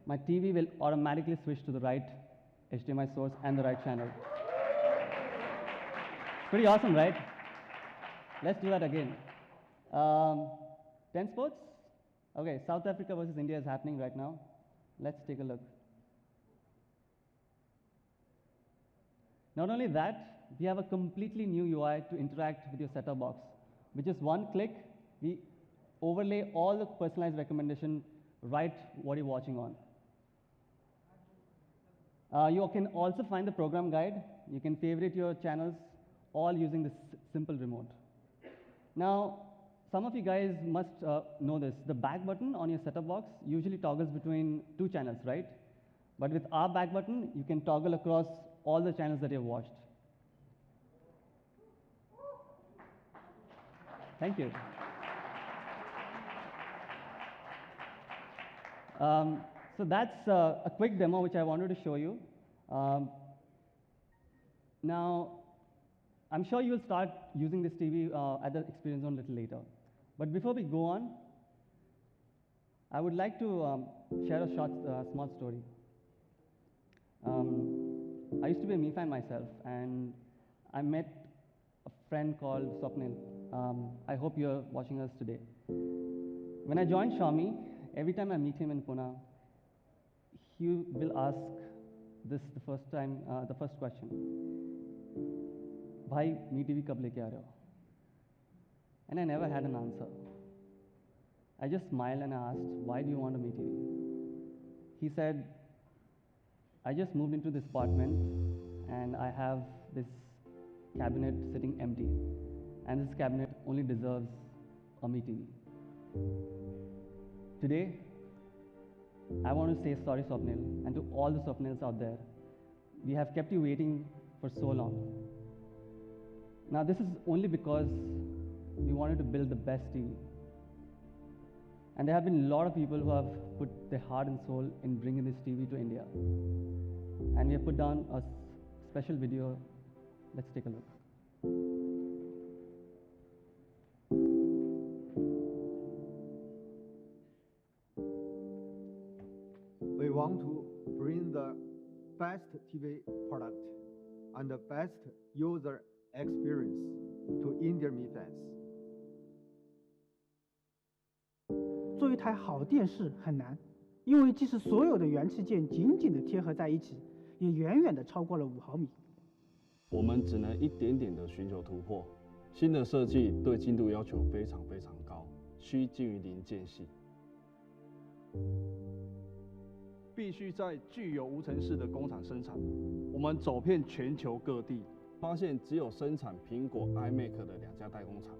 my TV will automatically switch to the right HDMI source and the right channel. Pretty awesome, right? Let's do that again. 10 sports? Okay, South Africa versus India is happening right now. Let's take a look. Not only that, we have a completely new UI to interact with your set-top box. With just one click, we overlay all the personalized recommendation right what you're watching on. You can also find the program guide. You can favorite your channels all using this simple remote. Now, some of you guys must know this. The back button on your set-top box usually toggles between two channels, right? But with our back button, you can toggle across all the channels that you've watched. Thank you. So that's a quick demo which I wanted to show you. Now, I'm sure you'll start using this TV at the experience zone a little later. But before we go on, I would like to share a short, small story. I used to be a Mi fan myself, and I met a friend called Swapnil. I hope you're watching us today. When I joined Xiaomi, every time I meet him in Pune, he will ask this the first question. Bhai, Mi TV kab leke aa rahe ho? And I never had an answer. I just smiled and I asked, why do you want a Mi TV? He said, I just moved into this apartment and I have this cabinet sitting empty. And this cabinet only deserves a Mi TV. Today, I want to say sorry, Swapnil, and to all the Swapnils out there. We have kept you waiting for so long. Now, this is only because we wanted to build the best TV. And there have been a lot of people who have put their heart and soul in bringing this TV to India. And we have put down a special video. Let's take a look. We want to bring the best TV product and the best user experience to Indian Mi fans. 做一台好电视很难，因为即使所有的元器件紧紧地贴合在一起，也远远地超过了5毫米。我们只能一点点地寻求突破。新的设计对精度要求非常非常高，需近于零间隙。必须在具有无尘室的工厂生产。我们走遍全球各地，发现只有生产苹果 iMac 的2家代工厂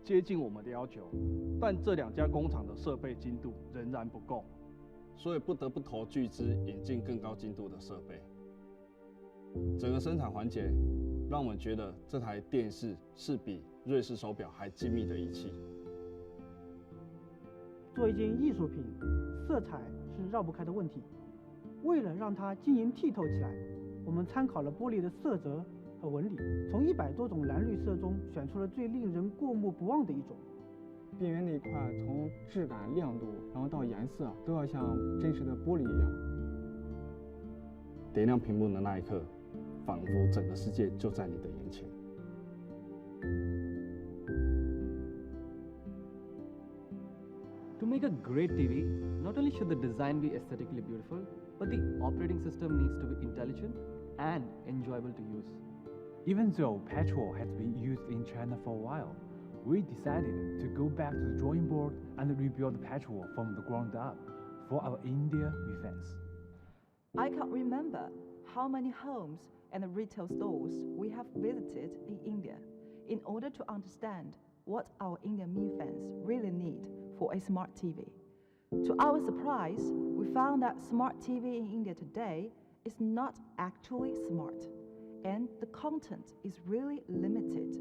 接近我们的要求，但这2家工厂的设备精度仍然不够，所以不得不投巨资引进更高精度的设备。整个生产环节让我们觉得这台电视是比瑞士手表还精密的仪器。做一件艺术品，色彩是绕不开的问题。为了让它晶莹剔透起来，我们参考了玻璃的色泽和纹理，从100多种蓝绿色中选出了最令人过目不忘的一种。边缘那一块，从质感、亮度，然后到颜色，都要像真实的玻璃一样。点亮屏幕的那一刻，仿佛整个世界就在你的眼前。To make a great TV, not only should the design be aesthetically beautiful, but the operating system needs to be intelligent and enjoyable to use. Even though PatchWall has been used in China for a while, we decided to go back to the drawing board and rebuild PatchWall from the ground up for our India Mi fans. I can't remember how many homes and retail stores we have visited in India in order to understand what our Indian Mi fans really need for a smart TV. To our surprise, we found that smart TV in India today is not actually smart, and the content is really limited.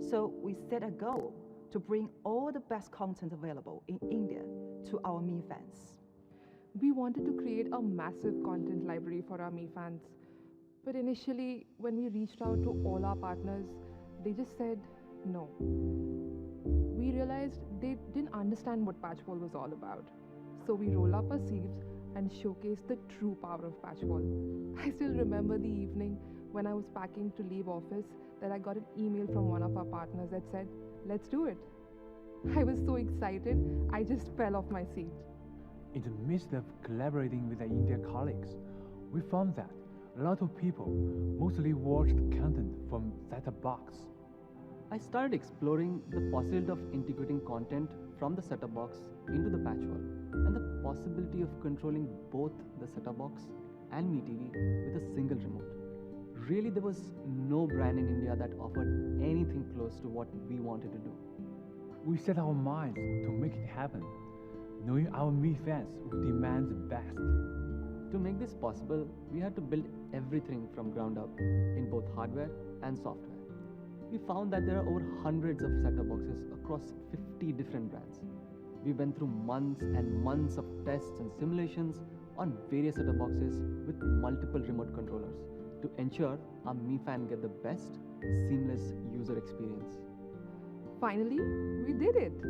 So we set a goal to bring all the best content available in India to our Mi fans. We wanted to create a massive content library for our Mi fans. But initially, when we reached out to all our partners, they just said no. We realized they didn't understand what PatchWall was all about. So we rolled up our sleeves and showcased the true power of PatchWall. I still remember the evening when I was packing to leave office that I got an email from one of our partners that said, "Let's do it." I was so excited, I just fell off my seat. In the midst of collaborating with our India colleagues, we found that a lot of people mostly watched content from set-top box. I started exploring the possibility of integrating content from the set-top box into the PatchWall and the possibility of controlling both the set-top box and Mi TV with a single remote. Really, there was no brand in India that offered anything close to what we wanted to do. We set our minds to make it happen, knowing our Mi fans would demand the best. To make this possible, we had to build everything from ground up in both hardware and software. We found that there are over hundreds of set-top boxes across 50 different brands. We went through months and months of tests and simulations on various set-top boxes with multiple remote controllers to ensure our Mi fan get the best, seamless user experience. Finally, we did it!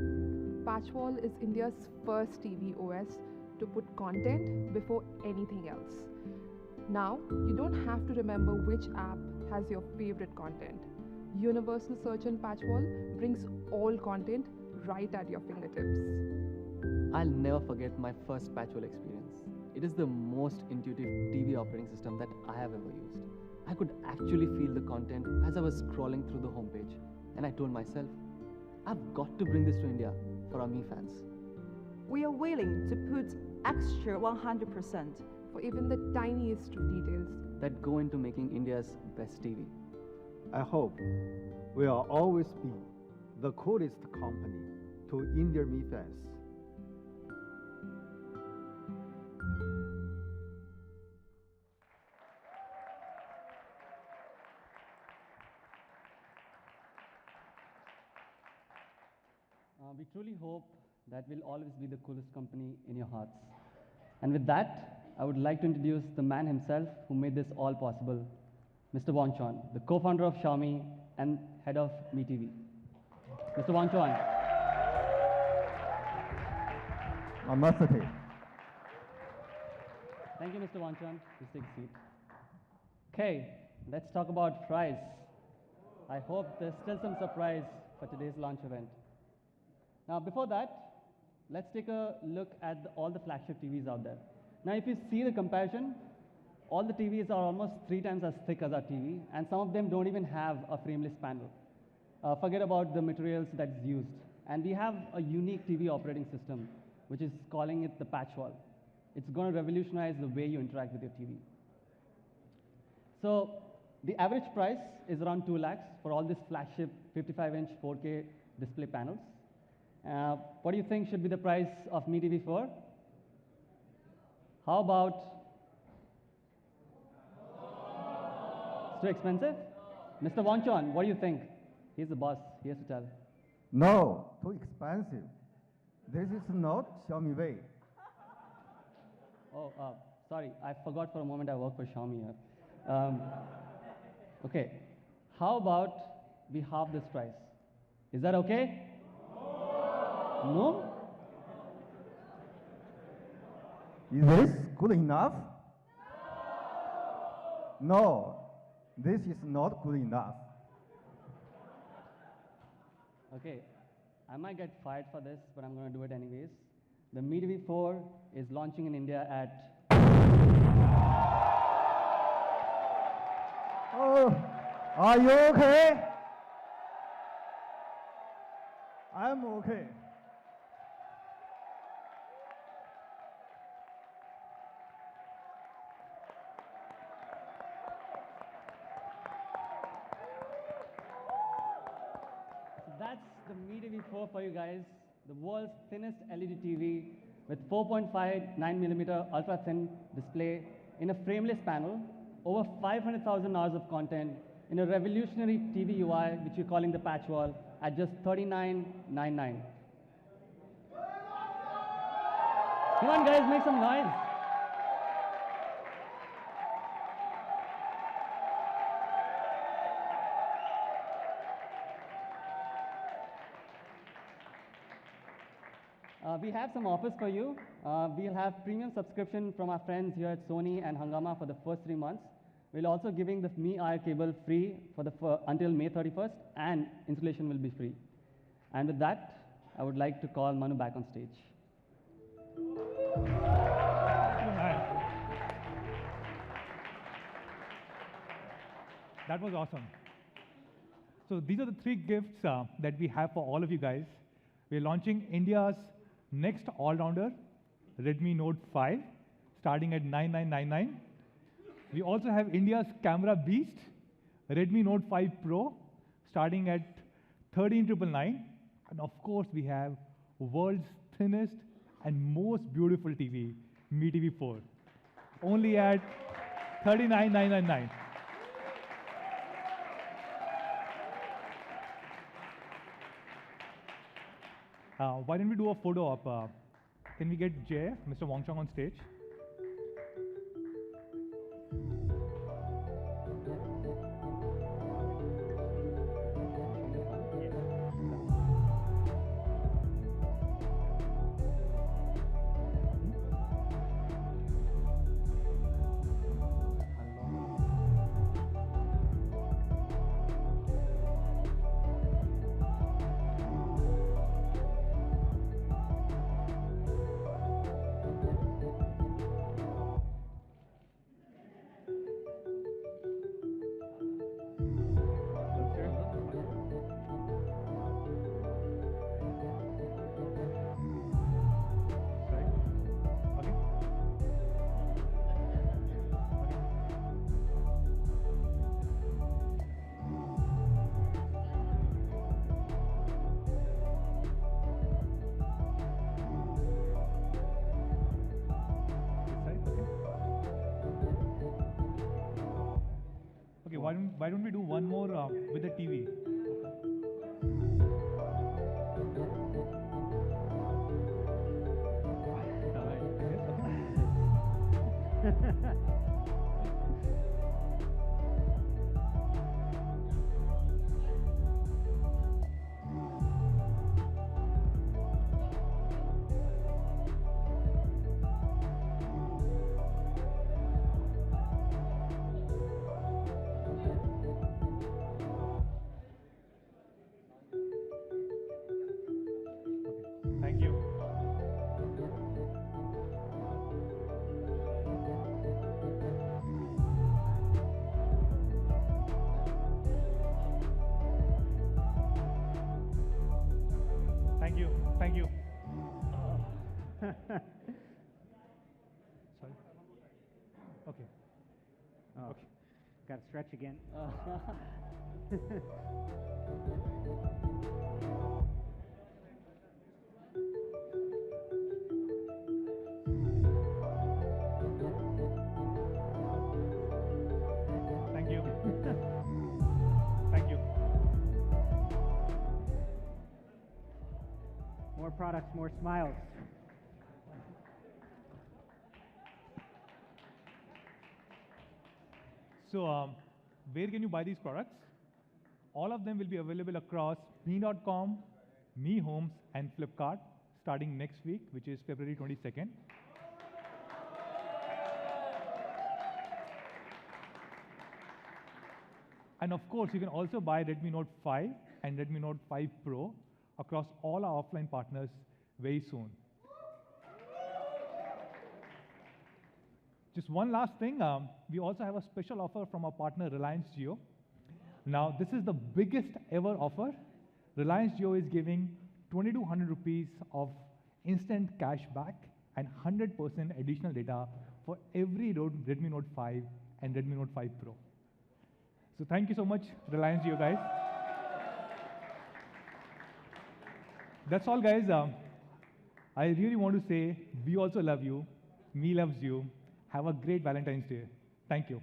PatchWall is India's first TV OS to put content before anything else. Now, you don't have to remember which app has your favorite content. Universal Search in PatchWall brings all content right at your fingertips. I'll never forget my first PatchWall experience. It is the most intuitive TV operating system that I have ever used. I could actually feel the content as I was scrolling through the homepage, and I told myself, I've got to bring this to India for our Me fans. We are willing to put extra 100% for even the tiniest of details that go into making India's best TV. I hope we'll always be the coolest company to Indian Me fans. We truly hope that we'll always be the coolest company in your hearts. And with that, I would like to introduce the man himself who made this all possible, Mr. Wang Chuan, the co-founder of Xiaomi and head of MeTV. Mr. Wang Chuan. Namaste. Thank you, Mr. Wang Chuan. Please take a seat. Okay, let's talk about fries. I hope there's still some surprise for today's launch event. Now, before that, let's take a look at all the flagship TVs out there. Now, if you see the comparison, all the TVs are almost 3 times as thick as our TV, and some of them don't even have a frameless panel. Forget about the materials that's used. And we have a unique TV operating system, which is calling it the PatchWall. It's going to revolutionize the way you interact with your TV. So the average price is around 2 lakhs for all these flagship 55-inch 4K display panels. What do you think should be the price of MeTV 4? How about? It's too expensive? Mr. Wang Chuan, what do you think? He's the boss. He has to tell. No, too expensive. This is not Xiaomi way. Oh, sorry. I forgot for a moment I work for Xiaomi here. Okay. How about we halve this price? Is that okay? No? Is this good enough? No, this is not good enough. Okay. I might get fired for this, but I'm going to do it anyways. The MeTV 4 is launching in India at... Oh, are you okay? I'm okay. So that's the MeTV 4 for you guys. The world's thinnest LED TV with 4.59mm ultra-thin display in a frameless panel, over 500,000 hours of content in a revolutionary TV UI, which we're calling the PatchWall, at just $39.99. Come on, guys, make some noise. We have some offers for you. We'll have premium subscription from our friends here at Sony and Hungama for the first 3 months. We're also giving the Mi Air cable free until May 31st, and installation will be free. And with that, I would like to call Manu back on stage. That was awesome. So these are the 3 gifts that we have for all of you guys. We're launching India's next all-rounder, Redmi Note 5, starting at 9999. We also have India's camera beast, Redmi Note 5 Pro, starting at 13999. And of course, we have world's thinnest and most beautiful TV, MeTV 4, only at 39999. Why don't we do a photo op? Can we get Jay, Mr. Wang Chong on stage? why don't we do one more with the TV? Thank you. Thank you. Thank you. Sorry. Okay. Oh, Okay. got to stretch again. Thank you. Thank you. More products, more smiles. So, where can you buy these products? All of them will be available across me.com, Me Homes, and Flipkart starting next week, which is February 22nd. And of course, you can also buy Redmi Note 5 and Redmi Note 5 Pro across all our offline partners very soon. Just one last thing, we also have a special offer from our partner Reliance Jio. Now, this is the biggest ever offer. Reliance Jio is giving 2,200 rupees of instant cash back and 100% additional data for every Redmi Note 5 and Redmi Note 5 Pro. So thank you so much, Reliance Jio guys. That's all, guys. I really want to say, we also love you. Me loves you. Have a great Valentine's Day. Thank you.